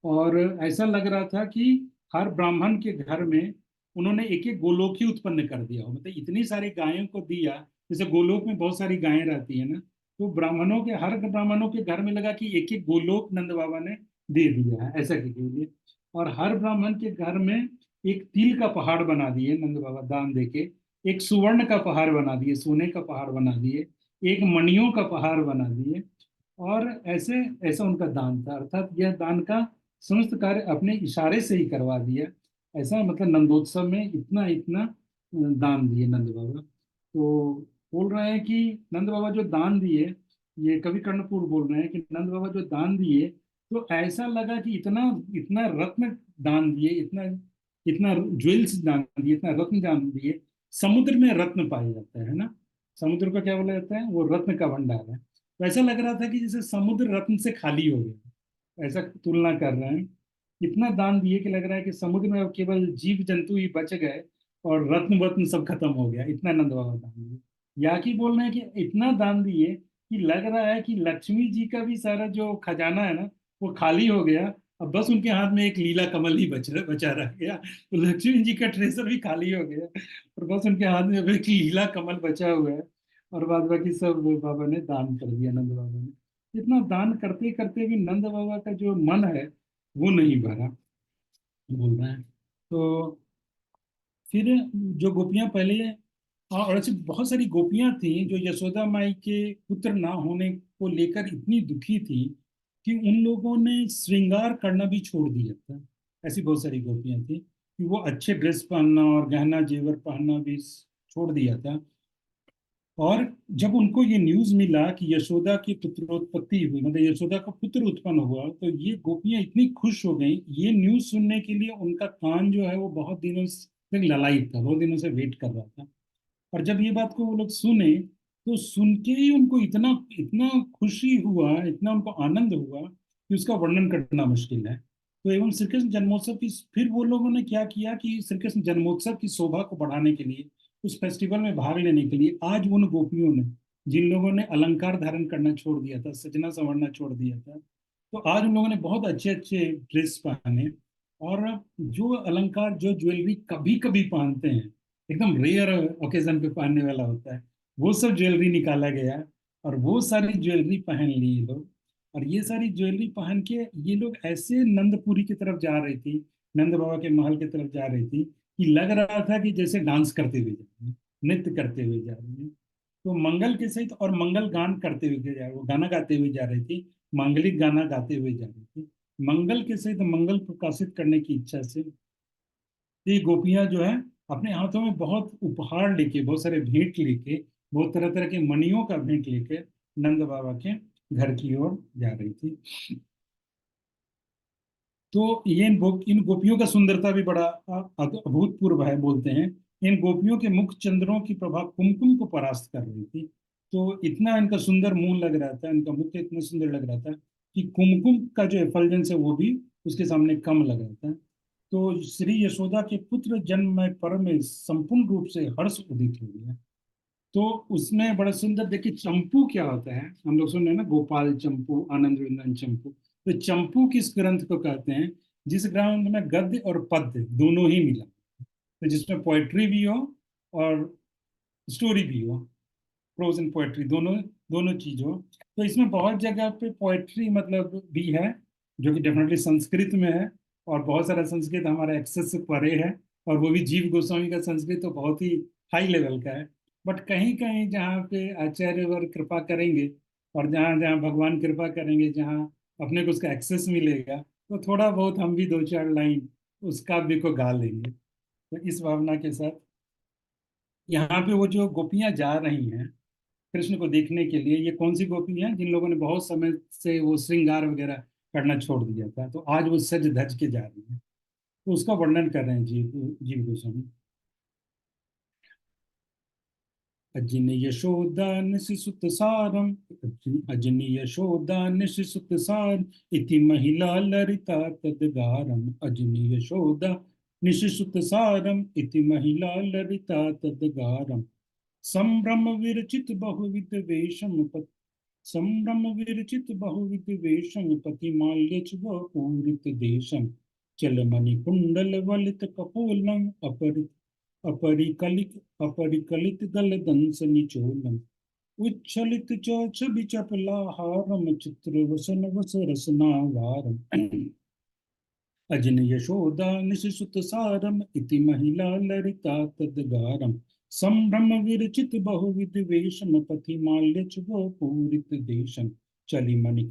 और ऐसा लग रहा था कि हर ब्राह्मण के घर में उन्होंने एक एक गोलोक ही उत्पन्न कर दिया हो, मतलब इतनी सारी गायों को दिया। जैसे गोलोक में बहुत सारी गायें रहती है ना, तो ब्राह्मणों के, हर ब्राह्मणों के घर में लगा कि एक एक गोलोक नंद बाबा ने दे दिया है, ऐसा कीजिए। और हर ब्राह्मण के घर में एक तिल का पहाड़ बना दिए नंद बाबा दान देके, एक सुवर्ण का पहाड़ बना दिए, सोने का पहाड़ बना दिए, एक मणियों का पहाड़ बना दिए। और ऐसे, ऐसा उनका दान था, अर्थात यह दान का समस्त कार्य अपने इशारे से ही करवा दिया। ऐसा मतलब नंदोत्सव में इतना इतना दान दिए नंद बाबा। तो बोल रहे हैं कि नंद बाबा जो दान दिए, ये कवि कर्णपुर बोल रहे हैं कि नंद बाबा जो दान दिए, तो ऐसा लगा कि इतना इतना रत्न दान दिए, इतना इतना ज्वेल्स दान दिए, इतना रत्न दान दिए। समुद्र में रत्न पाया जाता है ना, समुद्र को क्या बोला जाता है, वो रत्न का भंडार है। तो ऐसा लग रहा था कि जैसे समुद्र रत्न से खाली हो गया, ऐसा तुलना कर रहे हैं। इतना दान दिए कि लग रहा है कि समुद्र में अब केवल जीव जंतु ही बच गए, और रत्न वत्न सब खत्म हो गया, इतना नंद बाबा दान दिए। या कि बोल रहे हैं कि इतना दान दिए कि लग रहा है कि लक्ष्मी जी का भी सारा जो खजाना है ना, वो खाली हो गया। अब बस उनके हाथ में एक लीला कमल ही बचा रह गया, तो लक्ष्मी जी का ट्रेजर भी खाली हो गया, और बस उनके हाथ में अब एक लीला कमल बचा हुआ है। और बाद बाकी सब बाबा ने दान कर दिया, नंद बाबा ने। इतना दान करते करते भी नंद बाबा का जो मन है वो नहीं भरा, बोल रहे हैं। तो फिर जो गोपियां पहले, और ऐसी बहुत सारी गोपियां थी जो यशोदा माई के पुत्र ना होने को लेकर इतनी दुखी थी कि उन लोगों ने श्रृंगार करना भी छोड़ दिया था। ऐसी बहुत सारी गोपियां थी कि वो अच्छे ड्रेस पहनना और गहना जेवर पहनना भी छोड़ दिया था। और जब उनको ये न्यूज मिला कि यशोदा की पुत्रोत्पत्ति हुई, मतलब यशोदा का पुत्र उत्पन्न हुआ, तो ये गोपियां इतनी खुश हो गई। ये न्यूज सुनने के लिए उनका कान जो है वो बहुत दिनों से ललायित था, बहुत दिनों से वेट कर रहा था। और जब ये बात को वो लोग सुने, तो सुन के ही उनको इतना इतना खुशी हुआ, इतना उनको आनंद हुआ कि उसका वर्णन करना मुश्किल है। तो एवं श्री कृष्ण जन्मोत्सव की, फिर वो लोगों ने क्या किया कि श्री कृष्ण जन्मोत्सव की शोभा को बढ़ाने के लिए, उस फेस्टिवल में भाग लेने के लिए, आज उन गोपियों ने, जिन लोगों ने अलंकार धारण करना छोड़ दिया था, सजना संवरना छोड़ दिया था, तो आज उन लोगों ने बहुत अच्छे अच्छे ड्रेस पहने। और जो अलंकार, जो ज्वेलरी कभी कभी पहनते हैं, एकदम रेयर ओकेजन पे पहनने वाला होता है, वो सब ज्वेलरी निकाला गया, और वो सारी ज्वेलरी पहन ली ये लोग। और ये सारी ज्वेलरी पहन के ये लोग ऐसे नंदपुरी की तरफ जा रही थी, नंद बाबा के महल की तरफ जा रही थी, कि लग रहा था कि जैसे डांस करते हुए जा रही है, नृत्य करते हुए जा रही है। तो मंगल के सहित और मंगल गान करते हुए जा रही, वो गाना गाते हुए जा रही थी, मांगलिक गाना गाते हुए जा रही थी, मंगल के सहित मंगल प्रकाशित करने की इच्छा से। ये गोपियां जो है अपने हाथों में बहुत उपहार लेके, बहुत सारे भेंट लेके, बहुत तरह तरह के मणियों का भेंट लेके नंद बाबा के घर की ओर जा रही थी। तो ये इन गोपियों का सुंदरता भी बड़ा अभूतपूर्व है, बोलते हैं। इन गोपियों के मुख चंद्रों की प्रभा कुमकुम को परास्त कर रही थी। तो इतना इनका सुंदर मुंह लग रहा था, इनका मुख इतना सुंदर लग रहा था कि कुमकुम का जो एफल्जेंस है वो भी उसके सामने कम लग रहा था। तो श्री यशोदा के पुत्र जन्म में पर में संपूर्ण रूप से हर्ष उदित हो गया। तो उसमें बड़ा सुंदर, देखिए चंपू क्या होता है, हम लोग सुन रहे हैं ना, गोपाल चंपू, आनंद विंदन चंपू। तो चंपू किस ग्रंथ को कहते हैं, जिस ग्रंथ में गद्य और पद्य दोनों ही मिला, तो जिसमें पोएट्री भी हो और स्टोरी भी हो, प्रोज एंड पोएट्री दोनों, दोनों चीज हो। तो इसमें बहुत जगह पे पोएट्री मतलब भी है, जो कि डेफिनेटली संस्कृत में है, और बहुत सारा संस्कृत हमारा एक्सेस से परे है, और वो भी जीव गोस्वामी का संस्कृत तो बहुत ही हाई लेवल का है। बट कहीं कहीं जहाँ पे आचार्य वर्ग कृपा करेंगे, और जहाँ जहाँ भगवान कृपा करेंगे, जहाँ अपने को उसका एक्सेस मिलेगा, तो थोड़ा बहुत हम भी दो चार लाइन उस काव्य को गा लेंगे। तो इस भावना के साथ यहाँ पे वो जो गोपियां जा रही हैं कृष्ण को देखने के लिए, ये कौन सी गोपी हैं जिन लोगों ने बहुत समय से वो श्रृंगार वगैरह करना छोड़ दिया था, तो आज वो सज धज के जा रही हैं। तो उसका वर्णन कर रहे हैं जीव जीव गोस्वामी। अजिन यशोदान शिशुत सारम, अजिन यशोदान शिशुत सार, इति महिला लरिता तदगारम, अजिन यशोदा निशिशुत सारम, इति महिला लरिता तदगारम, संभ्रम विरचित बहुविध वेशम, संभ्रम विरचित बहुविध वेशम, पति माल्य च पूरित देशम, चलमणि कुंडल वलित कपोलम, अपरिकलित अपरिकलित गल दंस निचोलम, उच्छलित चोच बिचपलाहारम, चित्र वसन वस रसनावारम, अजिन यशोदा निशिसुत सारम, इति महिला लरिता तदगारम, संभ्रम विरचित बहुविध वेशम, पथि माल्य च वो पूरित देशम, चलिमणि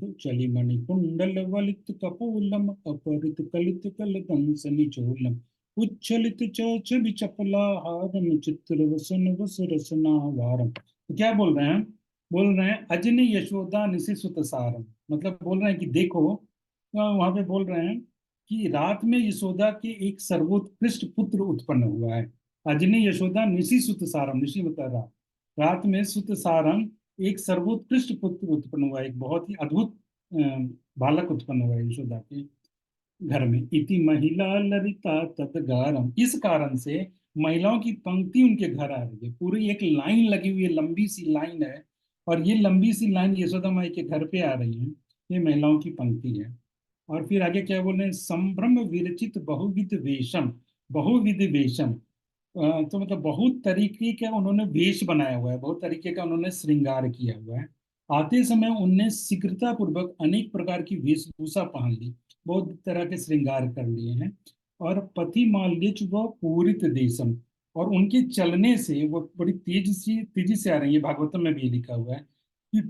कुंडल वलित कपोलम, अपरित कलित कल दंस निचोलम, उच्छलित चोच बिचपलाहारम, चित्र वसन वस रसनावारम। तो क्या बोल रहे हैं? बोल रहे हैं अजनी यशोदा निशिसुत सारम, मतलब बोल रहे हैं कि देखो, वहां पे बोल रहे हैं कि रात में यशोदा के एक सर्वोत्कृष्ट पुत्र उत्पन्न हुआ है। अजनी यशोदा निशि सुत सारम, निशि मतलब रात, रात में सुत सारम एक सर्वोत्कृष्ट पुत्र उत्पन्न हुआ है, एक बहुत ही अद्भुत बालक उत्पन्न हुआ है यशोदा के घर में। इति महिला ललिता तदगारम, इस कारण से महिलाओं की पंक्ति उनके घर आ रही है, पूरी एक लाइन लगी हुई है, लंबी सी लाइन है, और ये लंबी सी लाइन यशोदा माई के घर पे आ रही है, ये महिलाओं की पंक्ति है। और फिर आगे क्या बोल रहे हैं? संभ्रम विरचित बहुविध वेशम, बहुविध वेशम, तो मतलब बहुत तरीके का उन्होंने वेश बनाया हुआ है, बहुत तरीके का उन्होंने श्रृंगार किया हुआ है। आते समय उनने शीघ्रता पूर्वक अनेक प्रकार की वेशभूषा पहन ली, बहुत तरह के श्रृंगार कर लिए हैं। और पथि माल्यच व पूरित देशम, और उनके चलने से वो बड़ी तेजी से आ रही है, भागवतम में भी ये लिखा हुआ है कि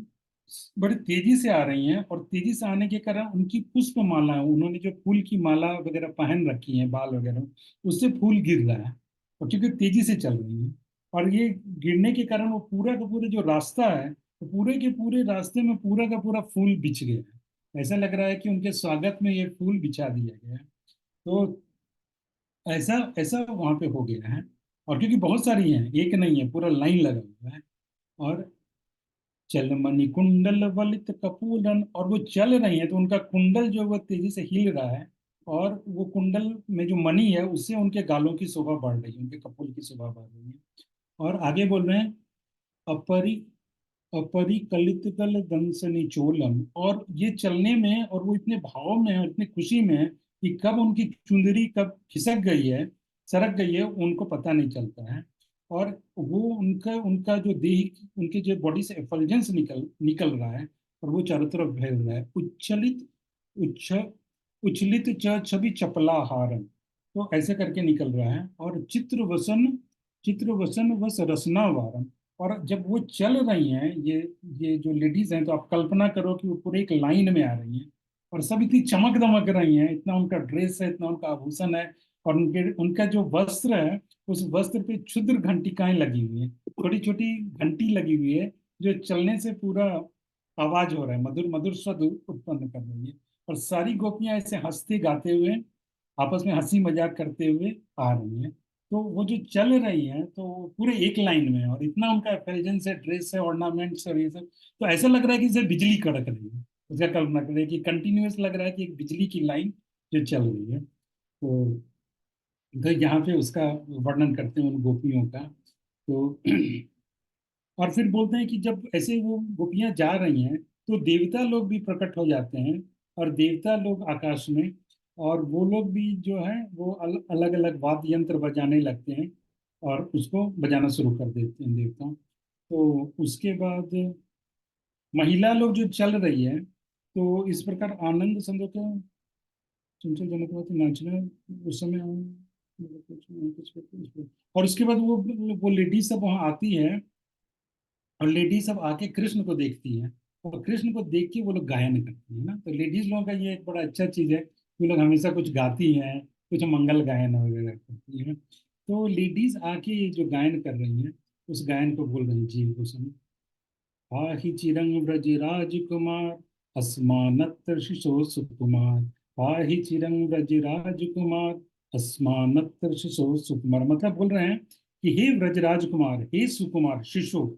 बड़ी तेजी से आ रही हैं, और तेजी से आने के कारण उनकी पुष्प माला, उन्होंने जो फूल की माला वगैरह पहन रखी है बाल वगैरह, उससे फूल गिर रहा है, और क्योंकि तेजी से चल रही है, और ये गिरने के कारण वो पूरा का पूरा जो रास्ता है, तो पूरे के पूरे रास्ते में पूरा का पूरा फूल बिछ गया है। ऐसा लग रहा है कि उनके स्वागत में ये फूल बिछा दिया गया है। तो ऐसा ऐसा वहां पे हो गया है। और क्योंकि बहुत सारी हैं, एक नहीं है, पूरा लाइन लगा हुआ है। और चलमणि कुंडल वलित कपूरन, और वो चल रही है तो उनका कुंडल जो है वो तेजी से हिल रहा है, और वो कुंडल में जो मणि है उससे उनके गालों की शोभा बढ़ रही है, उनके कपूल की शोभा बढ़ रही है। और आगे बोल रहे हैं अपरि अपरिकलित कल दंस निचोलम, और ये चलने में, और वो इतने भाव में है, इतनी खुशी में है कि कब उनकी चुंदरी कब खिसक गई है, सरक गई है, उनको पता नहीं चलता है। और वो उनका उनका जो देह, उनके जो बॉडी से एफल्जेंस निकल निकल रहा है, और वो चारों तरफ फैल रहा है। उच्छलित उच्छ उछलित छवि चपला हारम, तो ऐसे करके निकल रहा है। और चित्र वसन वस रसना वारम, और जब वो चल रही हैं, ये जो लेडीज हैं, तो आप कल्पना करो कि वो पूरे एक लाइन में आ रही हैं, और सब इतनी चमक दमक रही हैं, इतना उनका ड्रेस है, इतना उनका आभूषण है, और उनके उनका जो वस्त्र है, उस वस्त्र पे क्षुद्र घंटिकाएं लगी हुई हैं, छोटी छोटी घंटी लगी हुई है, जो चलने से पूरा आवाज हो रहा है, मधुर मधुर स्वर उत्पन्न कर रही है। और सारी गोपियां ऐसे हंसते गाते हुए, आपस में हंसी मजाक करते हुए आ रही हैं। तो वो जो चल रही हैं तो पूरे एक लाइन में है, और इतना उनका एफिलिजेंस है, ड्रेस है, ऑर्नामेंट्स और ये सब, तो ऐसा लग रहा है कि जैसे बिजली कड़क रही है। उसका कल्पना करें कि कंटिन्यूअस लग रहा है कि एक बिजली की लाइन जो चल रही है। तो यहाँ पे उसका वर्णन करते हैं उन गोपियों का। तो और फिर बोलते हैं कि जब ऐसे वो गोपियां जा रही हैं, तो देवता लोग भी प्रकट हो जाते हैं, और देवता लोग आकाश में, और वो लोग भी जो है वो अलग अलग वाद्य यंत्र बजाने लगते हैं, और उसको बजाना शुरू कर देते हैं देवता। तो उसके बाद महिला लोग जो चल रही है, तो इस प्रकार आनंद संदोक चंचल जनकवती नाचना उस समय और उसके बाद वो लेडीज सब वहां आती है, और लेडीज सब आके कृष्ण को देखती हैं, और कृष्ण को देख के वो लोग गायन करती है ना। तो लेडीज लोगों का ये एक बड़ा अच्छा चीज है, वो लोग हमेशा कुछ गाती हैं, कुछ मंगल गायन वगैरह करती हैं। तो लेडीज आके ये जो गायन कर रही हैं, उस गायन को बोल रही हैं जीव गोस्वामी। पाहि चिरंग ब्रज राजकुमार, अस्मानत्र शिशो सुकुमार। पाहि चिरंग ब्रज राजकुमार, अस्मानत्र शिशो सुकुमार। मतलब बोल रहे हैं कि हे ब्रज राजकुमार, हे सुकुमार शिशु,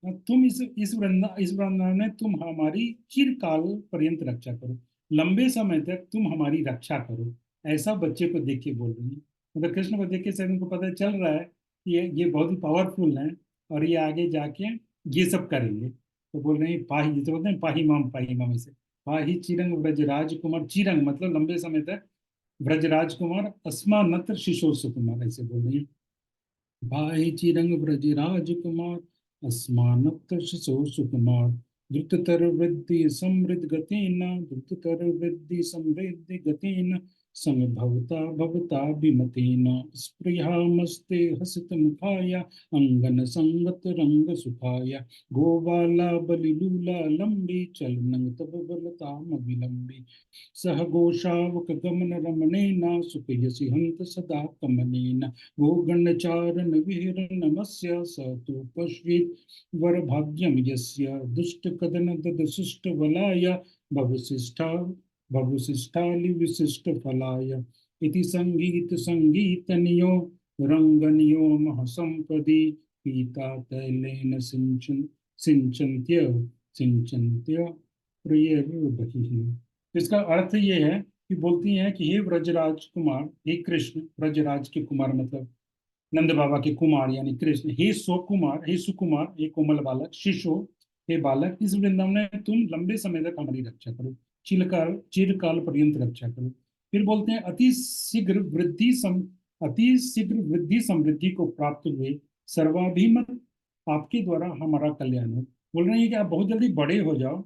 तुम इस वृंदावन में तुम हमारी चिरकाल पर्यंत रक्षा करो, लंबे समय तक तुम हमारी रक्षा करो। ऐसा बच्चे को देख के बोल रही है। मतलब कृष्ण को देख के शायद उनको पता चल रहा है कि ये बहुत ही पावरफुल है, और ये आगे जाके ये सब करेंगे। तो बोल रहे हैं पाही, जैसे बोलते हैं पाही माम ऐसे। पाही चिरंग ब्रज राजकुमार, चिरंग मतलब लंबे समय तक, ब्रज राजकुमार, अस्मा नत्र शिशोर सुकुमार, ऐसे बोल रही है। भाई चिरंग ब्रज राजकुमार, अस्मानत्र शिशो सुकुमार। द्रुततर वृद्धि समृद्ध गतेन, द्रुततर वृद्धि समृद्धि गतेन, सम भवता भवता विमतेन। स्पृहा मस्ते हसित मुखाय, अंगन संगत रंग सुखाय। गोबाला बलिलूला लंबी, चलनं तब बलताम विलंबी। सह गोशावक गमन रमणेन, सुखयसि हंत सदा कमनेन। गोगणचारण विहरणमस्य, स तु पश्येत् वरभाग्यं यस्य। दुष्टकदन ददशिष्टबलाय, भवशिष्ठा भवशिष्ठालिविशिष्टफलाय। इति सङ्गीतसङ्गीतनियो रङ्गनियो महसम्पदि। पीता तैलेन सिंचन्त्य सिंचन्त्य प्रियर्बहिः। इसका अर्थ ये है कि बोलती हैं कि हे ब्रजराज कुमार, हे कृष्ण, ब्रजराज के कुमार मतलब नंद बाबा के कुमार यानी कृष्ण। हे सुकुमार, हे सुकुमार, हे कोमल बालक, शिशु, हे बालक, इस वृंदावन में तुम लंबे समय तक हमारी रक्षा करो, चिरकाल पर्यंत रक्षा करो। फिर बोलते हैं अति शीघ्र वृद्धि समृद्धि को प्राप्त हुए, सर्वाभिमत आपके द्वारा हमारा कल्याण हो। बोल रहे हैं कि आप बहुत जल्दी बड़े हो जाओ,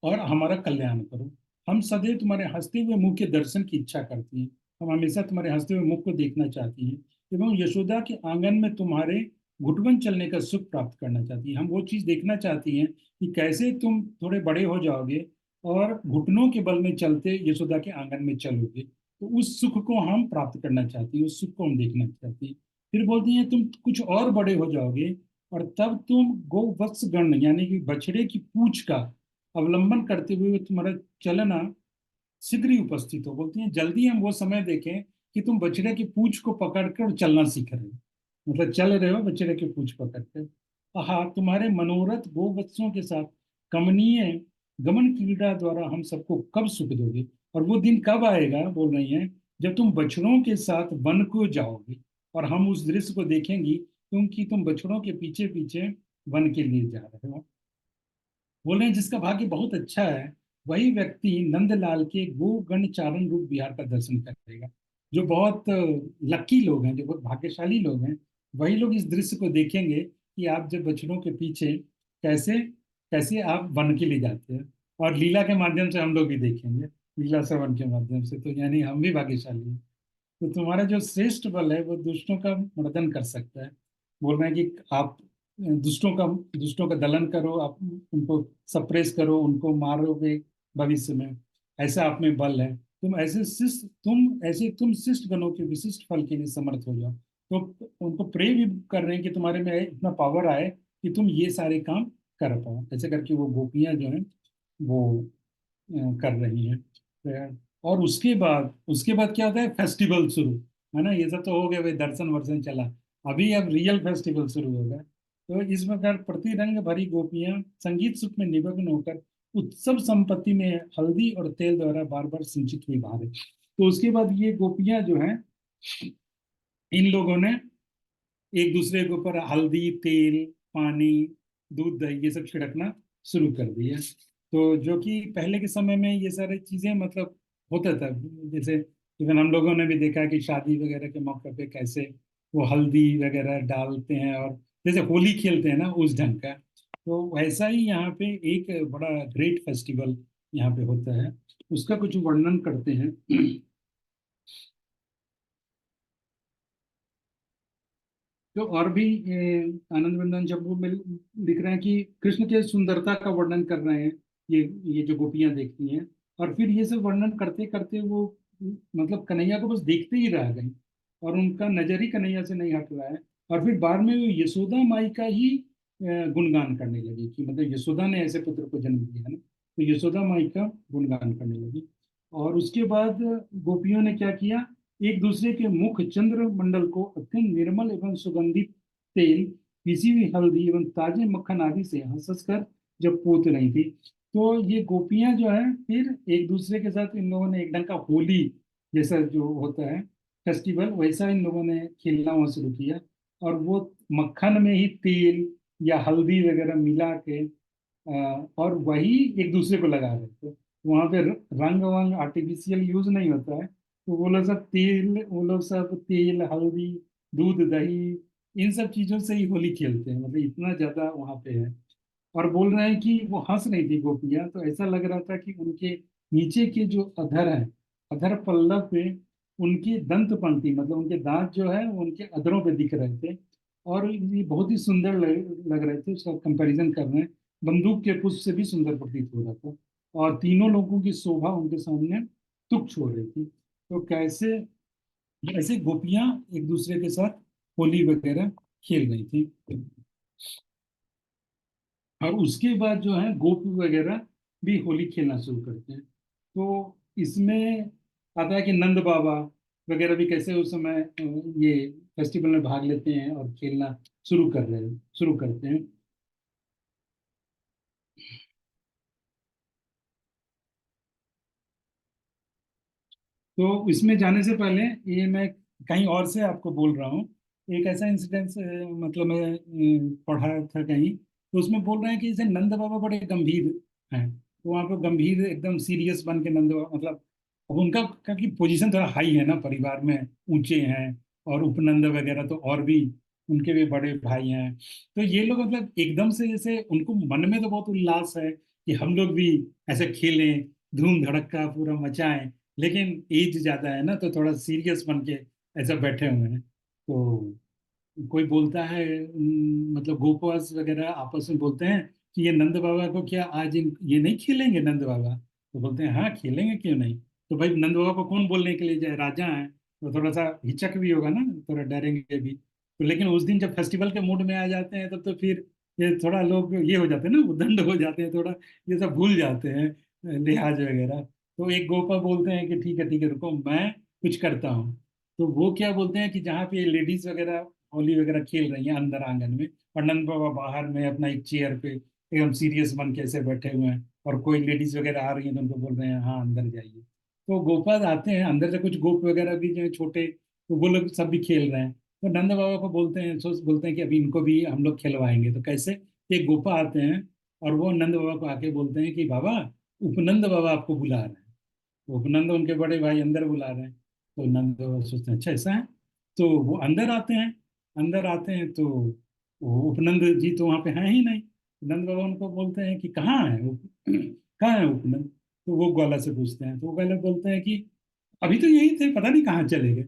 और हमारा कल्याण करो। हम सदैव तुम्हारे हंसते हुए मुख के दर्शन की इच्छा करती हैं। हम हमेशा तुम्हारे हंसते हुए मुख को देखना चाहती हैं, एवं यशोदा के आंगन में तुम्हारे घुटवन चलने का सुख प्राप्त करना चाहती हैं। हम वो चीज देखना चाहती हैं कि कैसे तुम थोड़े बड़े हो जाओगे और घुटनों के बल में चलते यशोदा के आंगन में चलोगे। तो उस सुख को हम प्राप्त करना चाहती हैं, उस सुख को हम देखना चाहती हैं। फिर बोलती हैं तुम कुछ और बड़े हो जाओगे, और तब तुम गोवत्स गण यानी कि बछड़े की पूंछ का अवलंबन करते हुए तुम्हारा चलना शीघ्र ही उपस्थित हो। बोलती हैं जल्दी हम वो समय देखें कि तुम बछड़े की पूंछ को पकड़कर चलना सीख रहे हो, मतलब चल रहे हो बछड़े की पूंछ पकड़कर। हाँ, तुम्हारे मनोरथ गोवत्सों के साथ कमनीय गमन क्रीड़ा द्वारा हम सबको कब सुख दोगे। और वो दिन कब आएगा, बोल रही हैं, जब तुम बछड़ों के साथ वन को जाओगे, और हम उस दृश्य को देखेंगी क्योंकि तुम बछड़ों के पीछे पीछे वन के लिए जा रहे हो। बोल रहे हैं जिसका भाग्य बहुत अच्छा है, वही व्यक्ति नंदलाल के गोगण चारण रूप विहार का दर्शन करेगा। जो बहुत लकी लोग हैं, जो बहुत भाग्यशाली लोग हैं, वही लोग इस दृश्य को देखेंगे कि आप जब बछड़ों के पीछे कैसे कैसे आप वन के लिए जाते हैं। और लीला के माध्यम से हम लोग भी देखेंगे, लीला श्रवण के माध्यम से, तो यानी हम भी भाग्यशाली हैं। तो तुम्हारा जो श्रेष्ठ बल है वो दुष्टों का मर्दन कर सकता है। बोल रहे हैं कि आप दुष्टों का दलन करो, आप उनको सप्रेस करो, उनको मारोगे भविष्य में। ऐसा आप में बल है। तुम शिष्ट गणों के विशिष्ट फल के लिए समर्थ हो जाओ। तो उनको प्रे भी कर रहे हैं कि तुम्हारे में इतना पावर आए कि तुम ये सारे काम कर पाओ। ऐसे करके वो गोपियां जो हैं वो कर रही हैं। और उसके बाद क्या होता है, फेस्टिवल शुरू, है ना। ये सब तो हो गया भाई, दर्शन वर्शन चला। अभी अब रियल फेस्टिवल शुरू होगा। तो इस प्रकार प्रतिरंग भरी गोपियां संगीत सुख में निमग्न होकर उत्सव संपत्ति में हल्दी और तेल द्वारा बार बार सिंचित हुई बाहर है। तो उसके बाद ये गोपियां जो हैं, इन लोगों ने एक दूसरे के ऊपर हल्दी, तेल, पानी, दूध, दही ये सब छिड़कना शुरू कर दिया। तो जो कि पहले के समय में ये सारी चीजें मतलब होता था। जैसे इवन हम लोगों ने भी देखा कि शादी वगैरह के मौके पे कैसे वो हल्दी वगैरह डालते हैं, और जैसे होली खेलते हैं ना उस ढंग का। तो वैसा ही यहाँ पे एक बड़ा ग्रेट फेस्टिवल यहाँ पे होता है, उसका कुछ वर्णन करते हैं। तो और भी आनंद वंदन जब में लिख रहे हैं कि कृष्ण के सुंदरता का वर्णन कर रहे हैं, ये जो गोपियां देखती हैं। और फिर ये सब वर्णन करते करते वो मतलब कन्हैया को बस देखते ही रह गई, और उनका नजर ही कन्हैया से नहीं हट रहा है। और फिर बाद में वो यशोदा माई का ही गुणगान करने लगी कि मतलब यशोदा ने ऐसे पुत्र को जन्म दिया ना, तो यशोदा माई का गुणगान करने लगी। और उसके बाद गोपियों ने क्या किया, एक दूसरे के मुख चंद्र मंडल को अत्यंत निर्मल एवं सुगंधित तेल, पिसी हुई हल्दी एवं ताजे मक्खन आदि से हंस हंस कर जब पोत रही थी, तो ये गोपियां जो है फिर एक दूसरे के साथ इन लोगों ने एक ढंग का होली जैसा जो होता है फेस्टिवल, वैसा इन लोगों ने खेलना वहां शुरू किया। और वो मक्खन में ही तेल या हल्दी वगैरह मिला के और वही एक दूसरे को लगा रहे थे। वहां पे रंग वंग आर्टिफिशियल यूज नहीं होता है, तो वो लोग सब तेल हल्दी दूध दही इन सब चीजों से ही होली खेलते हैं, मतलब इतना ज्यादा वहां पे है। और बोल रहे हैं कि वो हंस रही थी गोपियां, तो ऐसा लग रहा था कि उनके नीचे के जो अधर है, अधर पल्लव पे उनकी दंत पंक्ति मतलब उनके दांत जो है वो उनके अधरों पे दिख रहे थे। और ये बहुत ही सुंदर लग रहे थे, उसका कंपैरिजन कर रहे हैं, बंदूक के पुष्प से भी सुंदर प्रतीत हो रहा था। और तीनों लोगों की शोभा उनके सामने तुक्ष हो रही थी। तो कैसे ऐसे गोपियां एक दूसरे के साथ होली वगैरह खेल रही थी। और उसके बाद जो है गोप वगैरह भी होली खेलना शुरू करते हैं। तो इसमें आता है कि नंद बाबा वगैरह भी कैसे उस समय ये फेस्टिवल में भाग लेते हैं और खेलना शुरू करते हैं। तो इसमें जाने से पहले ये मैं कहीं और से आपको बोल रहा हूँ। एक ऐसा इंसिडेंस मतलब मैं पढ़ा था कहीं, तो उसमें बोल रहे हैं कि जैसे नंद बाबा बड़े गंभीर हैं, तो वहाँ पे गंभीर एकदम सीरियस बन के नंद बाबा मतलब, अब उनका क्योंकि पोजीशन थोड़ा हाई है ना परिवार में, ऊंचे हैं, और उपनंद वगैरह तो और भी उनके भी बड़े भाई हैं। तो ये लोग मतलब एकदम से जैसे उनको मन में तो बहुत उल्लास है कि हम लोग भी ऐसे खेलें, धूम धड़क्का पूरा मचाएं, लेकिन एज ज्यादा है ना, तो थोड़ा सीरियस बन के ऐसा बैठे हुए हैं। तो कोई बोलता है मतलब गोपवास वगैरह आपस में बोलते हैं कि ये नंद बाबा को क्या आज ये नहीं खेलेंगे नंद बाबा, तो बोलते हैं हाँ खेलेंगे क्यों नहीं। तो भाई नंद बाबा को कौन बोलने के लिए जाए, राजा है, तो थोड़ा सा हिचक भी होगा ना, थोड़ा डरेंगे भी। तो लेकिन उस दिन जब फेस्टिवल के मूड में आ जाते हैं तब तो फिर ये थोड़ा लोग ये हो जाते हैं ना, उद्दंड हो जाते हैं थोड़ा, ये सब भूल जाते हैं लिहाज वगैरह। तो एक गोपा बोलते हैं कि ठीक है रुको मैं कुछ करता हूँ। तो वो क्या बोलते हैं कि जहाँ पे लेडीज वगैरह होली वगैरह खेल रही हैं अंदर आंगन में, और नंद बाबा बाहर में अपना एक चेयर पे एकदम सीरियस बन के ऐसे बैठे हुए हैं, और कोई लेडीज वगैरह आ रही हैं तो उनको बोल रहे हैं हाँ अंदर जाइए। तो गोपाल आते हैं अंदर से, कुछ गोप वगैरह भी जो है छोटे, तो वो लोग सब भी खेल रहे हैं। तो नंद बाबा को बोलते हैं, बोलते हैं कि अभी इनको भी हम लोग खिलवाएंगे। तो कैसे, एक गोपा आते हैं और वो नंद बाबा को आके बोलते हैं कि बाबा उपनंद बाबा आपको बुला रहे हैं। तो उपनंद उनके बड़े भाई अंदर बुला रहे हैं। तो नंद बाबा सोचते हैं अच्छा ऐसा है। तो वो अंदर आते हैं, अंदर आते हैं तो वो उपनंद जी तो वहां पे हैं ही नहीं। नंद बाबा उनको बोलते हैं कि कहाँ है कहाँ है उपनंद। तो वो ग्वाला से पूछते हैं, तो वो ग्वाला बोलते हैं कि अभी तो यही थे, पता नहीं कहाँ चले गए।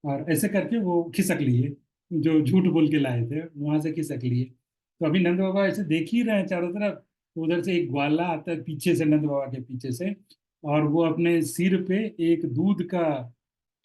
और ऐसे करके वो खिसक लिए, जो झूठ बोल के लाए थे वहां से खिसक लिए। तो अभी नंद बाबा ऐसे देख ही रहे हैं चारों तरफ, तो उधर से एक ग्वाला आता है पीछे से, नंद बाबा के पीछे से, और वो अपने सिर पे एक दूध का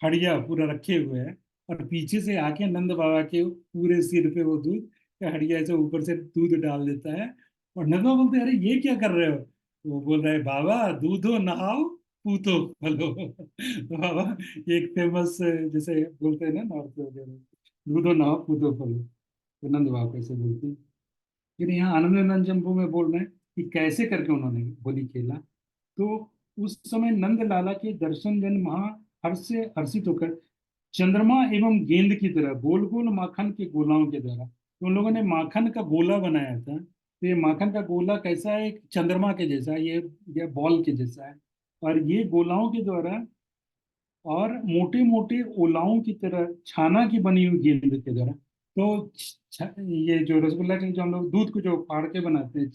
हड़िया पूरा रखे हुए है, और पीछे से आके नंद बाबा के पूरे सिर पे वो दूध का हड़िया से ऊपर से दूध डाल देता है। और नंद बाबा बोलते हैं अरे ये क्या कर रहे हो। तो वो बोल रहे हैं बाबा दूधो नहाओ पूतो फलो तो बाबा ये एक फेमस जैसे बोलते हैं ना नॉर्थ वगैरह, दूधो नहाओ पूतो फलो, तो नंद बाबा कैसे बोलते हैं। फिर यहाँ आनंद नंजम्बू में बोल रहे हैं कि कैसे करके उन्होंने होली खेला। तो उस समय नंद लाला के दर्शन जन महा हर्ष से हर्षित होकर चंद्रमा एवं गेंद की तरह गोल गोल माखन के गोलाओं के द्वारा, तो उन लोगों ने माखन का गोला बनाया था। तो ये माखन का गोला कैसा है, एक चंद्रमा के जैसा है, ये बॉल के जैसा है। और ये गोलाओं के द्वारा और मोटे मोटे ओलाओं की तरह छाना की बनी हुई गेंद के द्वारा, तो ये जो रसगुल्ला के जो हम लोग दूध को जो फाड़ के बनाते हैं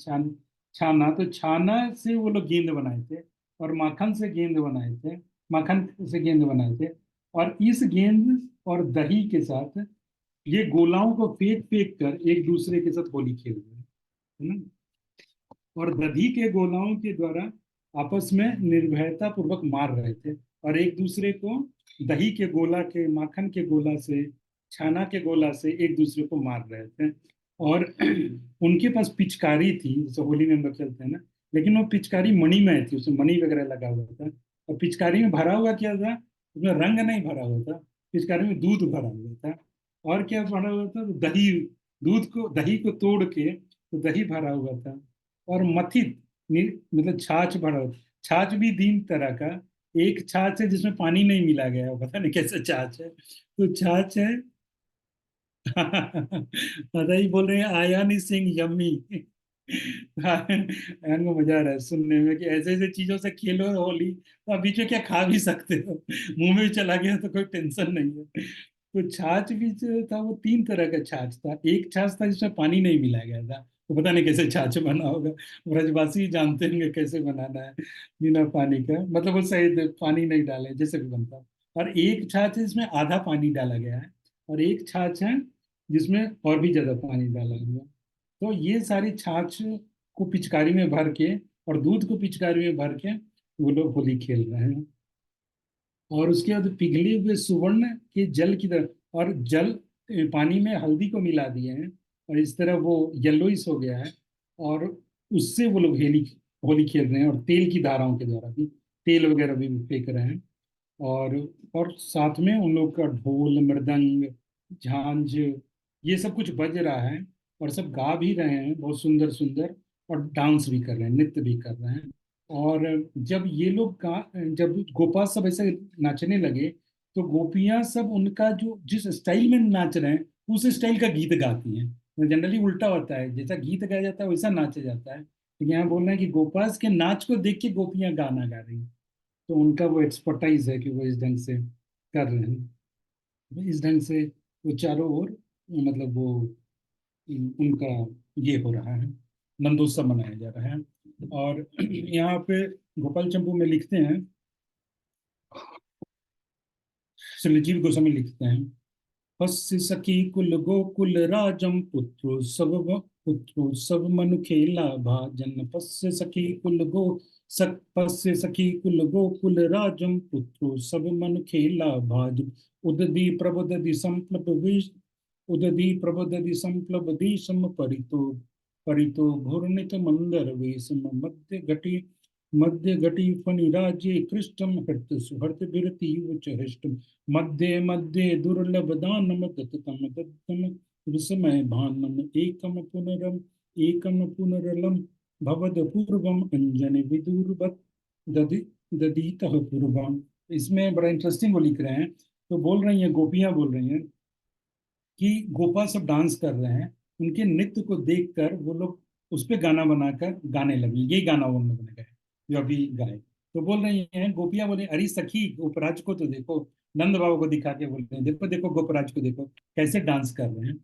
छाना, तो छाना से वो लोग गेंद बनाए थे, और माखन से गेंद बनाए थे, माखन से गेंद बनाए थे। और इस गेंद और दही के साथ ये गोलाओं को फेंक फेंक कर एक दूसरे के साथ होली खेल रहे हैं, है ना। और दधी के गोलाओं के द्वारा आपस में निर्भयता पूर्वक मार रहे थे, और एक दूसरे को दही के गोला के, माखन के गोला से, छाना के गोला से एक दूसरे को मार रहे थे। और उनके पास पिचकारी थी, जैसे होली में हम लोग खेलते हैं ना, लेकिन वो पिचकारी मणिमय थी, उसमें मणि वगैरह लगा हुआ था। और पिचकारी में भरा हुआ क्या था, उसमें रंग नहीं भरा हुआ था, पिचकारी में दूध भरा हुआ था। और क्या भरा हुआ था, दही, दूध को, दही को तोड़ के तो दही भरा हुआ था। और मथित, मतलब छाछ भरा हुआ। छाछ भी तीन तरह का, एक छाछ है जिसमें पानी नहीं मिला गया है, पता नहीं कैसे छाछ है, तो छाछ है। पता ही बोल रहे हैं आयानी सिंह यम्मी। इनको मजा आ रहा है सुनने में कि ऐसे ऐसे चीजों से खेलो होली, तो आप बीच में क्या खा भी सकते हो, मुंह में भी चला गया तो कोई टेंशन नहीं है। तो छाछ भी जो था वो तीन तरह का छाछ था। एक छाछ था जिसमें पानी नहीं मिलाया गया था, तो पता नहीं कैसे छाछ बना होगा, ब्रजवासी जानते होंगे कैसे बनाना है बिना पानी का, मतलब वो शायद पानी नहीं डाले जैसे भी बनता। और एक छाछ है जिसमें आधा पानी डाला गया है, और एक छाछ है जिसमें और भी ज्यादा पानी डाला गया। तो ये सारी छाछ को पिचकारी में भर के और दूध को पिचकारी में भर के वो लोग होली खेल रहे हैं। और उसके बाद पिघले हुए सुवर्ण के जल की तरह, और जल, पानी में हल्दी को मिला दिए हैं, और इस तरह वो येलोइस हो गया है। और उससे वो लोग होली होली खेल रहे हैं, और तेल की धाराओं के द्वारा भी, तेल वगैरह भी फेंक रहे हैं। और और साथ में उन लोग का ढोल, मृदंग, झांझ, ये सब कुछ बज रहा है, और सब गा भी रहे हैं बहुत सुंदर सुंदर, और डांस भी कर रहे हैं, नृत्य भी कर रहे हैं। और जब ये लोग गा, जब गोपा सब ऐसे नाचने लगे, तो गोपियां सब उनका जो जिस स्टाइल में नाच रहे हैं उस स्टाइल का गीत गाती हैं। जनरली उल्टा होता है, जैसा गीत गाया जाता है वैसा नाचा जाता है, लेकिन यहाँ बोल रहे हैं कि गोपास के नाच को देख के गोपियां गाना गा रही हैं। तो उनका वो एक्सपर्टाइज है कि वो इस ढंग से कर रहे हैं, इस ढंग से वो चारों ओर, मतलब वो उनका ये हो रहा है, नंदोत्सव मनाया जा रहा है। और यहाँ पे गोपाल चंपू में लिखते हैं, श्री जीव गोस्वामी लिखते हैं, पस्य सखी कुल गोकुल राजम पुत्रो सब मनु खेला भाजन, पस्य सखी कुल गो सक पस्य सखी कुल गोकुल राजम पुत्रो सब मनु खेला भाज, उदधि प्रबुदधि संप्लव विष उदधि प्रबुदधि संप्लव देशम परितो परितो घूर्णित मंदर वेशम मध्य घटी फणि राज्य कृष्टम हृत सुहृत विरति उच्च हृष्टम, मध्ये मध्ये दुर्लभ दानम दत्तम दत्तम विस्मय भानम, एकम पुनरलम भवद पूर्वम अंजन विदुरवत दधि दधीतः पूर्वम। इसमें बड़ा इंटरेस्टिंग वो लिख रहे हैं, तो बोल रही हैं गोपियां, बोल रही हैं कि गोपा सब डांस कर रहे हैं, उनके नृत्य को देखकर वो लोग उस पे गाना बनाकर गाने लगे, यही गाना वो लोग ने गाए जो अभी गाए। तो बोल रही हैं गोपियां, बोले अरे सखी गोपराज को तो देखो, नंद बाबा को दिखा के बोल रहे हैं देखो देखो गोपराज को देखो कैसे डांस कर रहे हैं।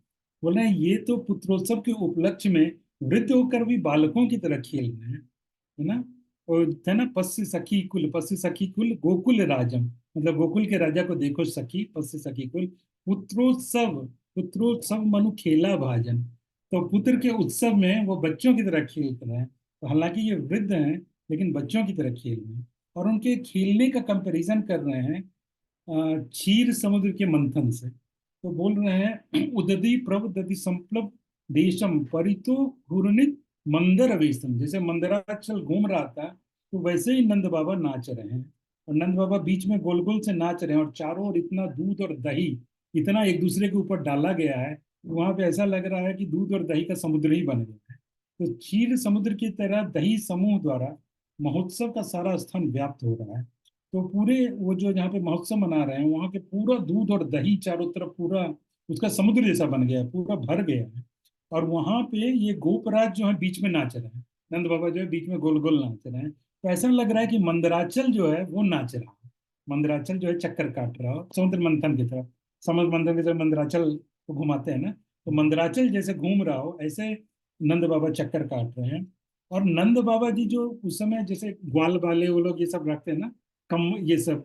बोल रहे हैं ये तो पुत्रोत्सव के उपलक्ष्य में वृद्ध होकर भी बालकों की तरह खेल रहे हैं, है ना। और है ना, पस्य सखी कुल गोकुल राजम, मतलब गोकुल के राजा को देखो सखी, पस्य सखी कुल पुत्रोत्सव, पुत्रोत्सव मनु खेला भाजन। तो पुत्र के उत्सव में वो बच्चों की तरह खेल रहे हैं, तो हालांकि ये वृद्ध हैं लेकिन बच्चों की तरह खेल रहे हैं। और उनके खेलने का कंपैरिजन कर रहे हैं क्षीर समुद्र के मंथन से। तो बोल रहे हैं उदधि प्रभ दधि संप्लव देशम परितो घूर्णित मंदर अवेशम, जैसे मंदराचल घूम रहा था तो वैसे ही नंद बाबा नाच रहे हैं। और नंद बाबा बीच में गोल गोल से नाच रहे हैं, और चारों ओर इतना दूध और दही इतना एक दूसरे के ऊपर डाला गया है, वहां पे ऐसा लग रहा है कि दूध और दही का समुद्र ही बन गया है। तो क्षीर समुद्र की तरह दही समूह द्वारा महोत्सव का सारा स्थान व्याप्त हो रहा है। तो पूरे वो जो जहाँ पे महोत्सव मना रहे हैं वहां के पूरा दूध और दही चारों तरफ पूरा उसका समुद्र जैसा बन गया है, पूरा भर गया है। और वहां पे ये गोपराज जो है बीच में नाच रहे हैं, नंद बाबा जो है बीच में गोल गोल नाच रहे हैं। तो ऐसा लग रहा है कि मंदराचल जो है वो नाच रहा है, मंदराचल जो है चक्कर काट रहा हो समुद्र मंथन की तरफ, समुद्र मंथन की तरफ मंदराचल को घुमाते हैं ना, तो मंदराचल जैसे घूम रहा हो ऐसे नंद बाबा चक्कर काट रहे हैं। और नंद बाबा जी जो उस समय जैसे ग्वाल वाले वो लोग ये सब रखते हैं ना, कम ये सब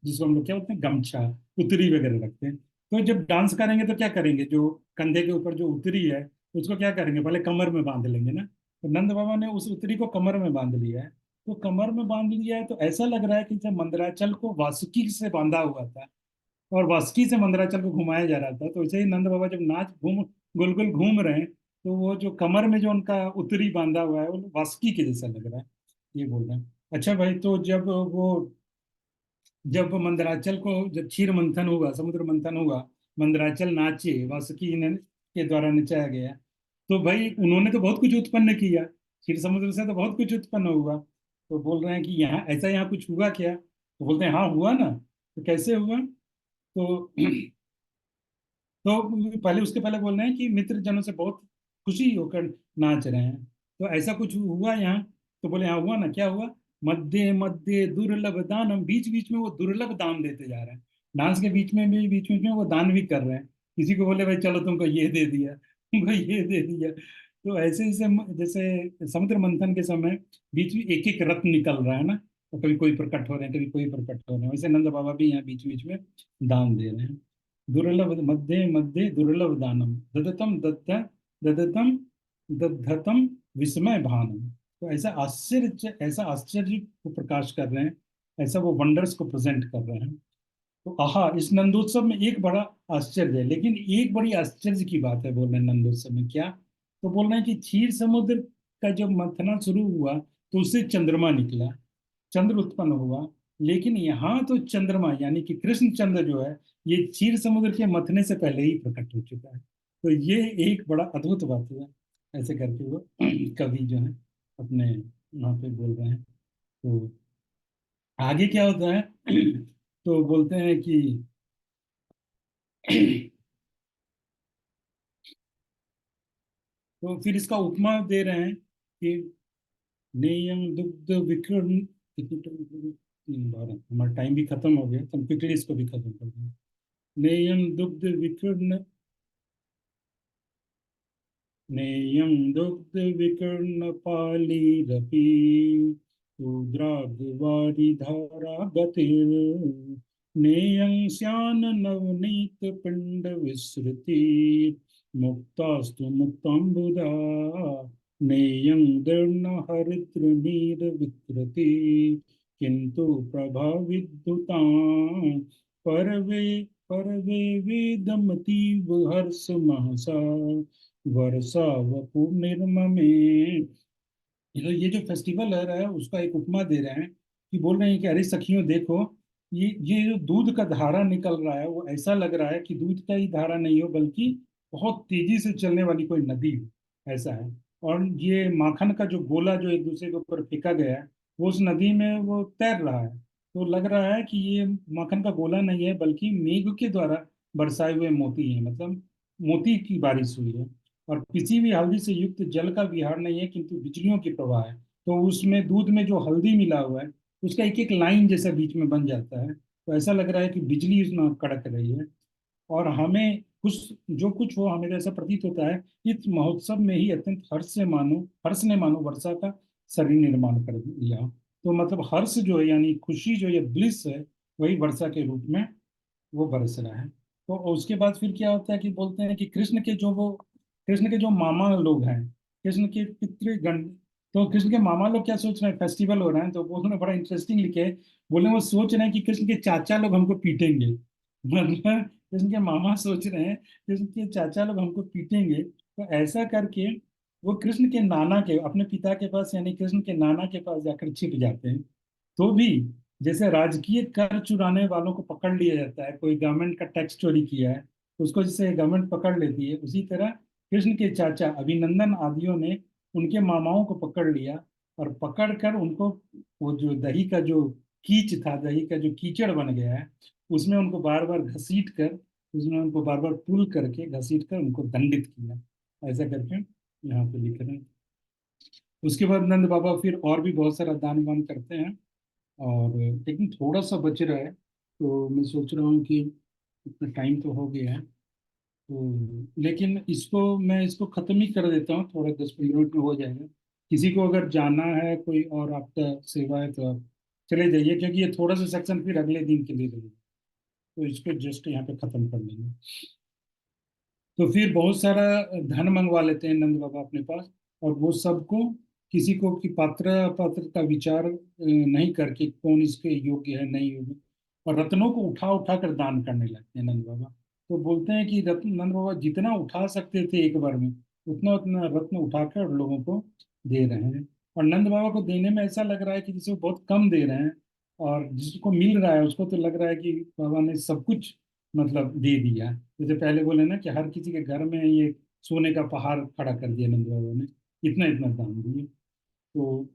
जिसको हम लोग क्या बोलते हैं गमछा, उतरी वगैरह रखते हैं। तो जब डांस करेंगे तो क्या करेंगे, जो कंधे के ऊपर जो उतरी है उसको क्या करेंगे, पहले कमर में बांध लेंगे ना। तो नंद बाबा ने उस उतरी को कमर में बांध लिया है, तो कमर में बांध लिया है, तो ऐसा लग रहा है कि जब मंदराचल को वासुकी से बांधा हुआ था और वासुकी से मंदराचल को घुमाया जा रहा था, तो वैसे ही नंद बाबा जब नाच घूम गोल गोल घूम रहे हैं, तो वो जो कमर में जो उनका उत्तरी बांधा हुआ है वो वासुकी के जैसा लग रहा है, ये बोल रहे हैं। अच्छा भाई, तो जब मंदराचल को जब क्षीर मंथन हुआ, समुद्र मंथन हुआ, मंदराचल नाचे, वासुकी ने के द्वारा नचाया गया, तो भाई उन्होंने तो बहुत कुछ उत्पन्न किया, क्षीर समुद्र से तो बहुत कुछ उत्पन्न हुआ। तो बोल रहे हैं कि यहाँ ऐसा, यहाँ कुछ हुआ क्या? तो बोलते हैं हाँ हुआ ना। तो कैसे हुआ? तो तो पहले, उसके पहले बोल रहे हैं कि मित्र जनों से बहुत खुशी होकर नाच रहे हैं, तो ऐसा कुछ हुआ यहाँ? तो बोले हाँ हुआ ना। क्या हुआ? मध्य मध्य दुर्लभ दानम, बीच बीच में वो दुर्लभ दान देते जा रहे हैं, डांस के बीच में भी, बीच बीच में वो दान भी कर रहे हैं। किसी को बोले भाई चलो तुमको ये दे दिया, तुमको ये दे दिया। तो ऐसे जैसे जैसे समुद्र मंथन के समय बीच में एक एक रत्न निकल रहा है ना, तो कभी कोई प्रकट हो रहे हैं, कभी कोई प्रकट हो रहे हैं, वैसे नंद बाबा भी यहाँ बीच बीच में दान दे रहे हैं। दुर्लभ मध्ये मध्ये दुर्लभ दानम, ददतम दत्त ददतम दद्धतम विस्मय भानम। तो ऐसा आश्चर्य को प्रकाश कर रहे हैं, ऐसा वो वंडर्स को प्रेजेंट कर रहे हैं। तो आहा, इस नंदोत्सव में एक बड़ा आश्चर्य है, लेकिन एक बड़ी आश्चर्य की बात है, बोल रहे हैं नंदोत्सव में क्या? तो बोल रहे हैं कि क्षीर समुद्र का जब मंथना शुरू हुआ, तो उससे चंद्रमा निकला, चंद्र उत्पन्न हुआ। लेकिन यहाँ तो चंद्रमा यानी कि कृष्ण चंद्र जो है, ये क्षीर समुद्र के मथने से पहले ही प्रकट हो चुका है। तो ये एक बड़ा अद्भुत बात है। ऐसे करके वो कवि जो है अपने यहाँ पे बोल रहे हैं। तो आगे क्या होता है? तो बोलते हैं कि तो फिर इसका उपमा दे रहे हैं कि नेयम दुग्ध विकीर्ण, तीन बार है। हमारा टाइम भी खत्म हो गया, तो हम क्विकली इसको भी खत्म कर देंगे। नेयम दुग्ध विकीर्ण, नेयं दुग्धविकीर्णपालिरपि शूद्राग्रवारिधारा गतिर्नेयं स्यान्नवनीतपिण्डविसृतिर्मुक्तास्तु मुक्ताम्बुदा नेयं दीर्णहरिद्रनीरविकृति किन्तु प्रभाविद्युतां परवे परवे वेदमतीव हर्षमहसा वर्षा वपु निर्ममे। ये जो फेस्टिवल है रहा है, उसका एक उपमा दे रहे हैं कि बोल रहे हैं कि अरे सखियों देखो, ये जो दूध का धारा निकल रहा है, वो ऐसा लग रहा है कि दूध का ही धारा नहीं हो, बल्कि बहुत तेजी से चलने वाली कोई नदी हो, ऐसा है। और ये माखन का जो गोला जो एक दूसरे के ऊपर फेंका गया है, वो उस नदी में वो तैर रहा है। तो लग रहा है कि ये माखन का गोला नहीं है, बल्कि मेघ के द्वारा बरसाए हुए मोती है, मतलब मोती की बारिश हुई है। और किसी भी हल्दी से युक्त जल का विहार नहीं है, किंतु बिजलियों की प्रवाह है। तो उसमें दूध में जो हल्दी मिला हुआ है, उसका एक एक लाइन जैसा बीच में बन जाता है, तो ऐसा लग रहा है कि बिजली उसमें कड़क रही है। और हमें कुछ, जो कुछ हो, हमें तो ऐसा प्रतीत होता है इस महोत्सव में ही अत्यंत हर्ष ने मानो वर्षा का शरीर निर्माण कर दिया। तो मतलब हर्ष जो है, यानी खुशी जो है, ब्लिस है, वही वर्षा के रूप में वो बरस रहा है। तो उसके बाद फिर क्या होता है कि बोलते हैं कि कृष्ण के जो मामा लोग हैं, कृष्ण के पितृगण, तो कृष्ण के मामा लोग क्या सोच रहे हैं, फेस्टिवल हो रहा है, तो वो उन्होंने बड़ा इंटरेस्टिंग लिखे है। बोले वो सोच रहे हैं कि कृष्ण के चाचा लोग हमको पीटेंगे। मतलब कृष्ण के मामा सोच रहे हैं कृष्ण के चाचा लोग हमको पीटेंगे, तो ऐसा करके वो कृष्ण के नाना के, अपने पिता के पास यानी कृष्ण के नाना के पास जाकर छिप जाते हैं। तो भी जैसे राजकीय कर चुराने वालों को पकड़ लिया जाता है, कोई गवर्नमेंट का टैक्स चोरी किया है, उसको जैसे गवर्नमेंट पकड़ लेती है, उसी तरह कृष्ण के चाचा अभिनंदन आदियों ने उनके मामाओं को पकड़ लिया, और पकड़ कर उनको वो जो दही का जो कीच था, दही का जो कीचड़ बन गया है, उसमें उनको बार बार घसीट कर, उसमें उनको बार बार पुल करके घसीट कर उनको दंडित किया, ऐसा करके यहाँ पे लिख रहे हैं। उसके बाद नंद बाबा फिर और भी बहुत सारा दान वान करते हैं, और लेकिन थोड़ा सा बच रहा है, तो मैं सोच रहा हूँ कि इतना टाइम तो हो गया है, तो लेकिन मैं इसको खत्म ही कर देता हूँ, थोड़ा 10-15 मिनट में हो जाएगा। किसी को अगर जाना है कोई और आपका सेवा है, तो आप चले जाइए, क्योंकि ये थोड़ा सा सेक्शन फिर अगले दिन के लिए रहेगा, तो इसको जस्ट यहाँ पे खत्म कर लेंगे। तो फिर बहुत सारा धन मंगवा लेते हैं नंद बाबा अपने पास, और वो सबको किसी को कि पात्र पात्र का विचार नहीं करके कौन इसके योग्य है नहीं योग्य, और रत्नों को उठा उठा कर दान करने लगते हैं नंद बाबा। तो बोलते हैं कि रत्न नंद बाबा जितना उठा सकते थे एक बार में, उतना उतना रत्न उठाकर लोगों को दे रहे हैं। और नंद बाबा को देने में ऐसा लग रहा है कि जैसे वो बहुत कम दे रहे हैं, और जिसको मिल रहा है उसको तो लग रहा है कि बाबा ने सब कुछ मतलब दे दिया। जैसे पहले बोले ना कि हर किसी के घर में ये सोने का पहाड़ खड़ा कर दिया नंद बाबा ने, इतना इतना दान दिए। तो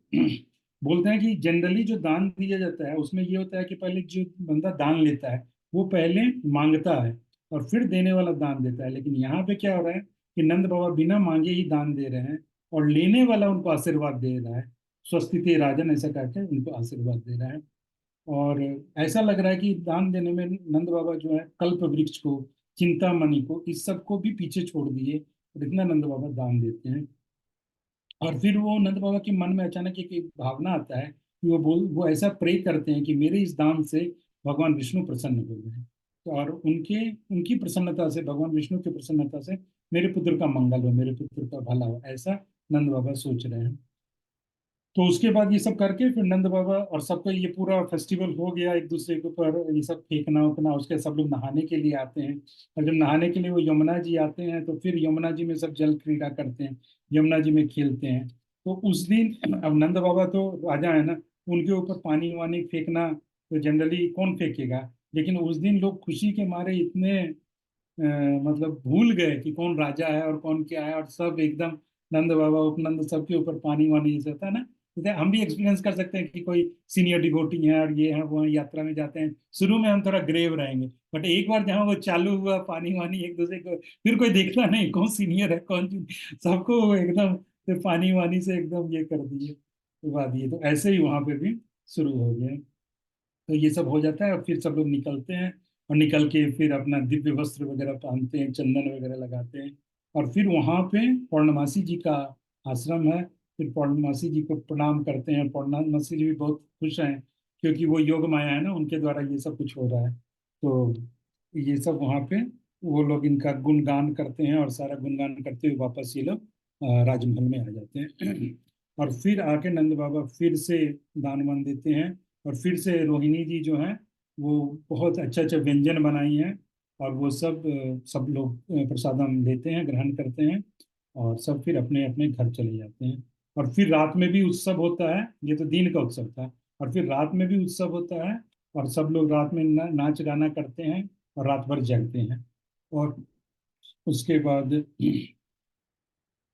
बोलते हैं कि जनरली जो दान दिया जाता है उसमें ये होता है कि पहले जो बंदा दान लेता है वो पहले मांगता है और फिर देने वाला दान देता है। लेकिन यहाँ पे क्या हो रहा है कि नंद बाबा बिना मांगे ही दान दे रहे हैं, और लेने वाला उनको आशीर्वाद दे रहा है। स्वस्ति ते राजन ऐसा करके उनको आशीर्वाद दे रहा है। और ऐसा लग रहा है कि दान देने में नंद बाबा जो है कल्प वृक्ष को, चिंतामणि को, इस सब को भी पीछे छोड़ दिए, और इतना नंद बाबा दान देते हैं। और फिर वो नंद बाबा के मन में अचानक एक भावना आता है कि वो ऐसा प्रे करते हैं कि मेरे इस दान से भगवान विष्णु प्रसन्न हो गए हैं। तो और उनके उनकी प्रसन्नता से, भगवान विष्णु की प्रसन्नता से मेरे पुत्र का मंगल हो, मेरे पुत्र का भला हो, ऐसा नंद बाबा सोच रहे हैं। तो उसके बाद ये सब करके फिर नंद बाबा और सबका ये पूरा फेस्टिवल हो गया, एक दूसरे के ऊपर ये सब फेंकना उकना, उसके सब लोग नहाने के लिए आते हैं। और जब नहाने के लिए वो यमुना जी आते हैं तो फिर यमुना जी में सब जल क्रीड़ा करते हैं, यमुना जी में खेलते हैं। तो उस दिन अब नंद बाबा तो राजा है ना, उनके ऊपर पानी वानी फेंकना तो जनरली कौन फेंकेगा। लेकिन उस दिन लोग खुशी के मारे इतने मतलब भूल गए कि कौन राजा है और कौन क्या है, और सब एकदम नंद बाबा उपनंद सबके ऊपर पानी वानी जैसे होता है ना, जैसे हम भी एक्सपीरियंस कर सकते हैं कि कोई सीनियर डिवोटी है और ये है वो है, यात्रा में जाते हैं, शुरू में हम थोड़ा ग्रेव रहेंगे, बट एक बार जहाँ वो चालू हुआ पानी वानी एक दूसरे को, फिर कोई देखता नहीं कौन सीनियर है कौन सबको वो एकदम फिर पानी वानी से एकदम ये कर दिए, उड़ा दिए। तो ऐसे ही वहां पे भी शुरू हो गया। तो ये सब हो जाता है और फिर सब लोग निकलते हैं, और निकल के फिर अपना दिव्य वस्त्र वगैरह पहनते हैं, चंदन वगैरह लगाते हैं। और फिर वहां पे पौर्णमासी जी का आश्रम है, फिर पौर्णमासी जी को प्रणाम करते हैं। पौर्णमासी जी भी बहुत खुश हैं क्योंकि वो योग माया है ना, उनके द्वारा ये सब कुछ हो रहा है। तो ये सब वहां पे वो लोग इनका गुणगान करते हैं, और सारा गुणगान करते हुए वापस ये लोग राजमहल में आ जाते हैं। और फिर आके नंद बाबा फिर से दान वान देते हैं, और फिर से रोहिणी जी जो है वो बहुत अच्छा अच्छा व्यंजन बनाई हैं, और वो सब सब लोग प्रसादम लेते हैं, ग्रहण करते हैं, और सब फिर अपने अपने घर चले जाते हैं। और फिर रात में भी उत्सव होता है, ये तो दिन का उत्सव था, और फिर रात में भी उत्सव होता है, और सब लोग रात में नाच गाना करते हैं और रात भर जगते हैं। और उसके बाद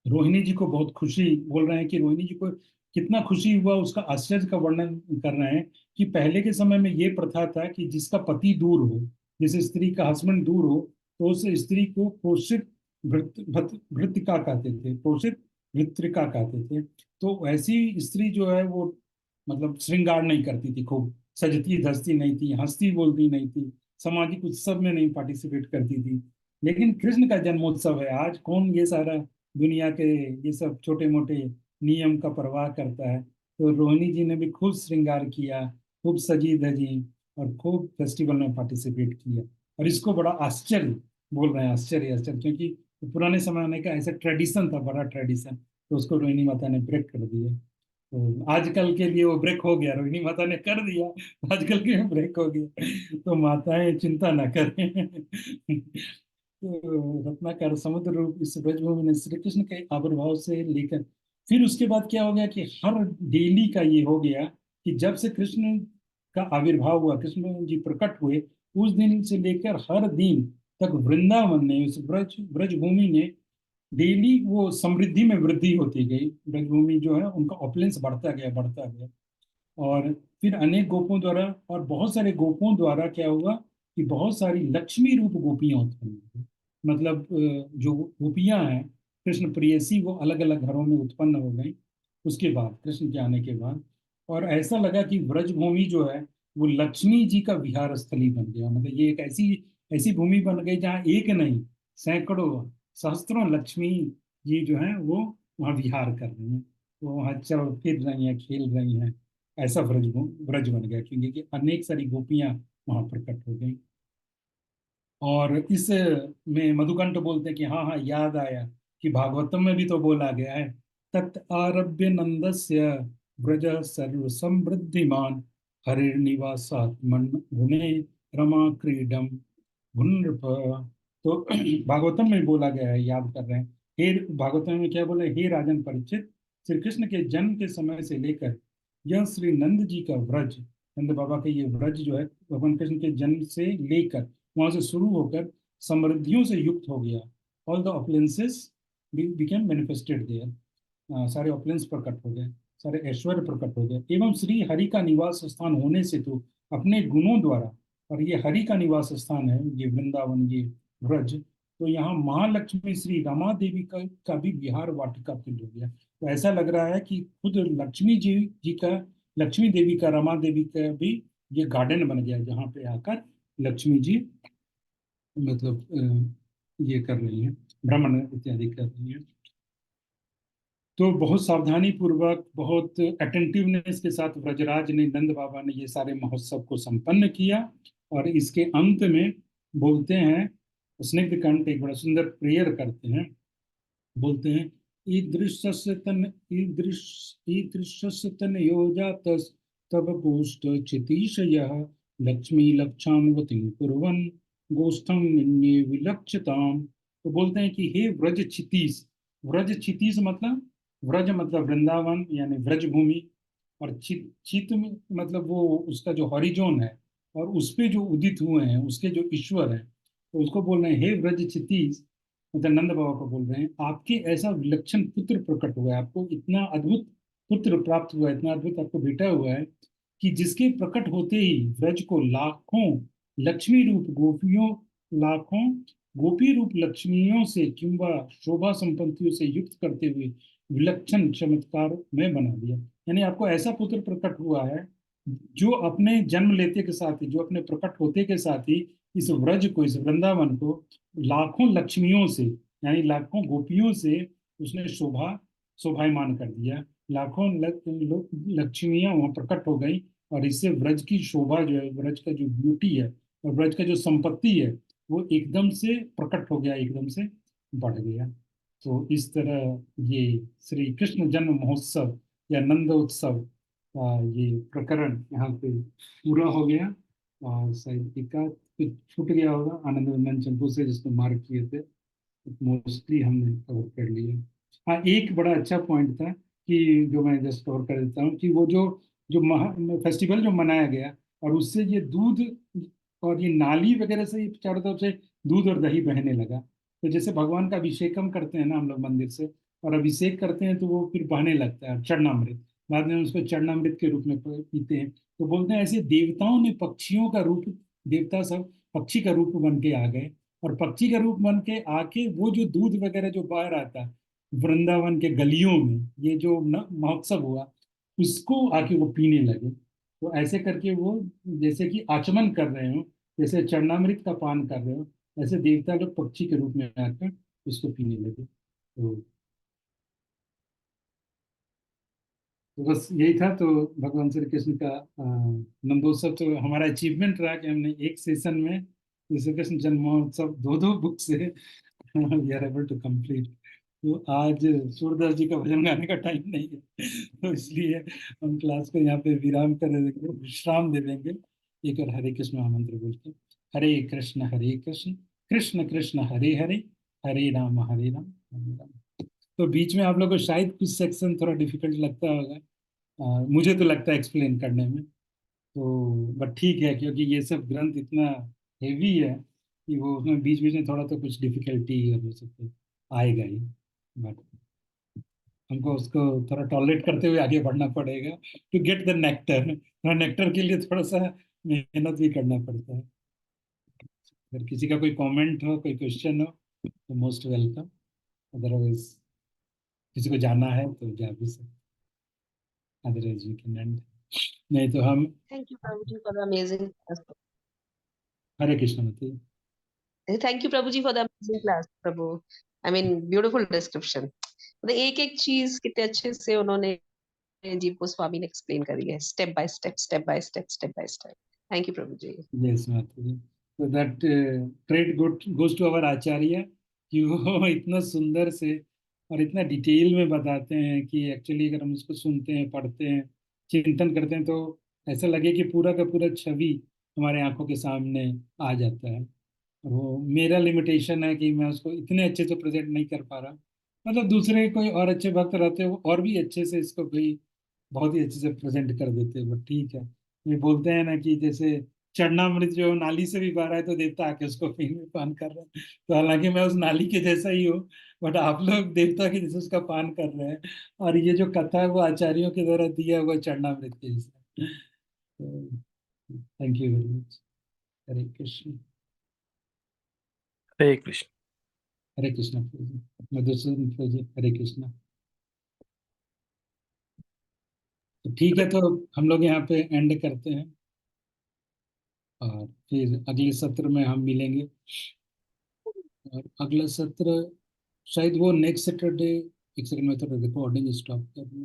रोहिणी जी को बहुत खुशी, बोल रहे हैं कि रोहिणी जी को कितना खुशी हुआ उसका आश्चर्य का वर्णन कर रहे हैं कि पहले के समय में ये प्रथा था कि जिसका पति दूर हो, जैसे स्त्री का हस्बैंड दूर हो, तो उस स्त्री को प्रोषित भृतिका कहते थे, प्रोषित भृत्रिका कहते थे। तो ऐसी स्त्री जो है वो मतलब श्रृंगार नहीं करती थी, खूब सजती धजती नहीं थी, हंसती बोलती नहीं थी, सामाजिक उत्सव में नहीं पार्टिसिपेट करती थी। लेकिन कृष्ण का जन्मोत्सव है, आज कौन ये सारा दुनिया के ये सब छोटे मोटे नियम का परवाह करता है। तो रोहिणी जी ने भी खूब श्रृंगार किया, खूब सजी धजी, और खूब फेस्टिवल में पार्टिसिपेट किया। और इसको बड़ा आश्चर्य बोल रहे हैं, आश्चर्य आश्चर्य, क्योंकि पुराने जमाने का ऐसा ट्रेडिशन था, बड़ा ट्रेडिशन, तो उसको रोहिणी माता ने ब्रेक कर दिया। तो आजकल के लिए वो ब्रेक हो गया, रोहिणी माता ने कर दिया, आजकल के लिए ब्रेक हो गया। तो माताएं चिंता ना करें। तो रत्नाकर समुद्र रूप इस ब्रजभूमि ने श्री कृष्ण के आविर्भाव से लेकर, फिर उसके बाद क्या हो गया कि हर डेली का ये हो गया कि जब से कृष्ण का आविर्भाव हुआ, कृष्ण जी प्रकट हुए, उस दिन से लेकर हर दिन तक वृंदावन ने, उस ब्रजभूमि ने डेली वो समृद्धि में वृद्धि होती गई। ब्रजभूमि जो है उनका ऑपुलेंस बढ़ता गया बढ़ता गया। और फिर अनेक गोपों द्वारा और बहुत सारे गोपों द्वारा क्या हुआ कि बहुत सारी लक्ष्मी रूप गोपियां उत्पन्न हुई। मतलब जो गोपियां हैं कृष्ण प्रियसी, वो अलग अलग घरों में उत्पन्न हो गई उसके बाद, कृष्ण के आने के बाद। और ऐसा लगा कि ब्रजभूमि जो है वो लक्ष्मी जी का विहार स्थली बन गया। मतलब ये एक ऐसी ऐसी भूमि बन गई जहाँ एक नहीं, सैकड़ों सहस्त्रों लक्ष्मी जी जो है वो वहाँ विहार कर रही हैं, वो वहाँ चल फिर रही हैं, खेल रही हैं। ऐसा ब्रज बन गया, क्योंकि कि अनेक सारी गोपियां वहां प्रकट हो गई। और इस में मधुकंठ बोलते हैं कि हाँ हाँ याद आया कि भागवतम में भी तो बोला गया है, तत् आरभ्य नंदस्य व्रज सर्व समृद्धिमान हरिर्निवासात् मन गुणे रमा क्रीडम भुनृप। तो भागवतम में बोला गया है, याद कर रहे हैं। हे भागवतम में क्या बोला है? हे राजन परीक्षित, श्री कृष्ण के जन्म के समय से लेकर यह श्री नंद जी का व्रज, नंद बाबा का ये व्रज जो है भगवान कृष्ण के जन्म से लेकर वहां से शुरू होकर समृद्धियों से युक्त हो गया। All the opulences became manifested there, सारे ऑपलेंस प्रकट हो गए, सारे ऐश्वर्य प्रकट हो गए। एवं श्री हरि का निवास स्थान होने से तो अपने गुणों द्वारा, और ये हरि का निवास स्थान है, ये वृंदावन, ये व्रज, तो यहाँ महालक्ष्मी श्री रमा देवी का भी विहार वाटिका फील हो गया। तो ऐसा लग रहा है कि खुद लक्ष्मी जी का, लक्ष्मी देवी का, रमा देवी का भी ये गार्डन बन गया, जहाँ पे आकर लक्ष्मी जी मतलब ये कर रही हैं, भ्रमण इत्यादि कर रही हैं। तो बहुत सावधानी पूर्वक, बहुत अटेंटिवनेस के साथ व्रजराज ने, नंद बाबा ने ये सारे महोत्सव को संपन्न किया। और इसके अंत में बोलते हैं, स्निग्ध कंठ एक बड़ा सुंदर प्रेयर करते हैं, बोलते हैं ईदृशस्य तन ईदृश ईदृशस्य तनयोजात तब गोष्ठ चितीशयः लक्ष्मी लक्षान्वतिं कुर्वन् गोष्ठं निन्ये विलक्षताम। तो बोलते हैं कि हे व्रज क्षितीश, व्रज क्षितीश मतलब, व्रज मतलब वृंदावन यानी व्रज भूमि, और चित चित मतलब वो उसका जो हॉरिजॉन है, और उस पे जो उदित हुए हैं उसके जो ईश्वर है, तो उसको बोल रहे हैं हे व्रज क्षितीश, मतलब नंद बाबा को बोल रहे हैं, आपके ऐसा विलक्षण पुत्र प्रकट हुआ है, आपको इतना अद्भुत पुत्र प्राप्त हुआ है, इतना अद्भुत आपको बेटा हुआ है कि जिसके प्रकट होते ही व्रज को लाखों लक्ष्मी रूप गोपियों, लाखों गोपी रूप लक्ष्मियों से किंवा शोभा संपत्तियों से युक्त करते हुए विलक्षण चमत्कार में बना दिया। यानी आपको ऐसा पुत्र प्रकट हुआ है जो अपने जन्म लेते के साथ ही, जो अपने प्रकट होते के साथ ही इस व्रज को, इस वृंदावन को लाखों लक्ष्मियों से, यानी लाखों गोपियों से उसने शोभायमान कर दिया। लाखों लक्ष्मियां वहां प्रकट हो गई, और इससे व्रज की शोभा जो है, व्रज का जो ब्यूटी है और व्रज का जो संपत्ति है, वो एकदम से प्रकट हो गया, एकदम से बढ़ गया। तो इस तरह ये श्री कृष्ण जन्म महोत्सव या नंदोत्सव का ये प्रकरण यहाँ पे पूरा हो गया। और शायद एक आध कुछ छूट गया होगा, आनंद नंदन चंपू से जिसको मार्क किए थे, मोस्टली हमने कवर कर लिया। हाँ, एक बड़ा अच्छा पॉइंट था कि जो मैं जस्ट कवर कर देता हूँ कि वो जो जो फेस्टिवल जो मनाया गया, और उससे ये दूध और ये नाली वगैरह से ये चारों तरफ से दूध और दही बहने लगा। तो जैसे भगवान का अभिषेकम करते हैं ना हम लोग मंदिर से, और अभिषेक करते हैं तो वो फिर बहने लगता है चरणामृत, बाद में उसको चरणामृत के रूप में पीते हैं। तो बोलते हैं ऐसे देवताओं ने पक्षियों का रूप, देवता सब पक्षी का रूप बन के आ गए, और पक्षी का रूप बन के आके वो जो दूध वगैरह जो बह रहा था वृंदावन के गलियों में, ये जो महोत्सव हुआ, उसको आके वो पीने लगे। तो ऐसे करके वो जैसे कि आचमन कर रहे हो, जैसे चरणामृत का पान कर रहे हो, ऐसे देवता लोग पक्षी के रूप में आकर उसको पीने लगे। तो बस यही था। तो भगवान श्री कृष्ण का नंदोत्सव तो हमारा अचीवमेंट रहा कि हमने एक सेशन में श्री कृष्ण जन्म महोत्सव दो दो बुक से we are able to complete. तो आज सूरदास जी का भजन गाने का टाइम नहीं है, तो इसलिए हम क्लास को यहाँ पे विराम कर देंगे, विश्राम दे देंगे। एक और हरे कृष्ण महामंत्र बोलते हैं, हरे कृष्ण कृष्ण कृष्ण हरे हरे, हरे राम हरे राम हरे राम। तो बीच में आप लोग को शायद कुछ सेक्शन थोड़ा डिफिकल्ट लगता होगा, मुझे तो लगता है एक्सप्लेन करने में। तो बट ठीक है, क्योंकि ये सब ग्रंथ इतना हेवी है कि वो उसमें बीच बीच में थोड़ा तो कुछ डिफिकल्टी हो सकता है, आएगा ही। बट हमको उसको थोड़ा टॉलरेट करते हुए आगे बढ़ना पड़ेगा टू गेट द नेक्टर। थोड़ा नेक्टर के लिए थोड़ा सा मेहनत भी करना पड़ता है। अगर किसी का कोई कमेंट हो, कोई क्वेश्चन हो, तो मोस्ट वेलकम। अदरवाइज किसी को जाना है तो जा भी सकते, अदरवाइज वी कैन एंड। नहीं तो हम Thank you, Prabhuji, for the amazing class. हरे कृष्ण बताइए। Thank you, Prabhuji, for the amazing class, Prabhu. I mean, beautiful description. मतलब एक एक चीज कितने अच्छे से उन्होंने जीव गोस्वामी ने एक्सप्लेन करी है, step by step, step by step, step by step. Thank you प्रभु जी। यस माता। तो that credit goes to our आचार्य कि वो इतना सुंदर से और इतना डिटेल में बताते हैं कि एक्चुअली अगर हम इसको सुनते हैं, पढ़ते हैं, चिंतन करते हैं, तो ऐसा लगे कि पूरा का पूरा छवि हमारे आंखों के सामने आ जाता है। और वो मेरा लिमिटेशन है कि मैं उसको इतने अच्छे से प्रेजेंट नहीं कर पा रहा। मतलब दूसरे कोई और अच्छे भक्त रहते हैं, वो और भी अच्छे से इसको कोई बहुत ही अच्छे से प्रेजेंट कर देते हैं। बट ठीक है, ये बोलते हैं ना कि जैसे चरणामृत जो नाली से भी बह रहा है तो देवता आके उसको पी में पान कर रहे हैं। तो हालांकि मैं उस नाली के जैसा ही हूँ, बट आप लोग देवता के जैसे उसका पान कर रहे हैं। और ये जो कथा है वो आचार्यों के द्वारा दिया हुआ चरणामृत के जैसा। Thank you very much. Hare Krishna. Hare Krishna. Hare Krishna प्रभु जी। मधुसूदन प्रभु जी, हरे कृष्ण। तो ठीक है, तो हम लोग यहाँ पे एंड करते हैं, और फिर अगले सत्र में हम मिलेंगे। और अगला सत्र शायद वो नेक्स्ट सैटरडे। एक सेकंड में तो रिकॉर्डिंग स्टॉप कर दूं।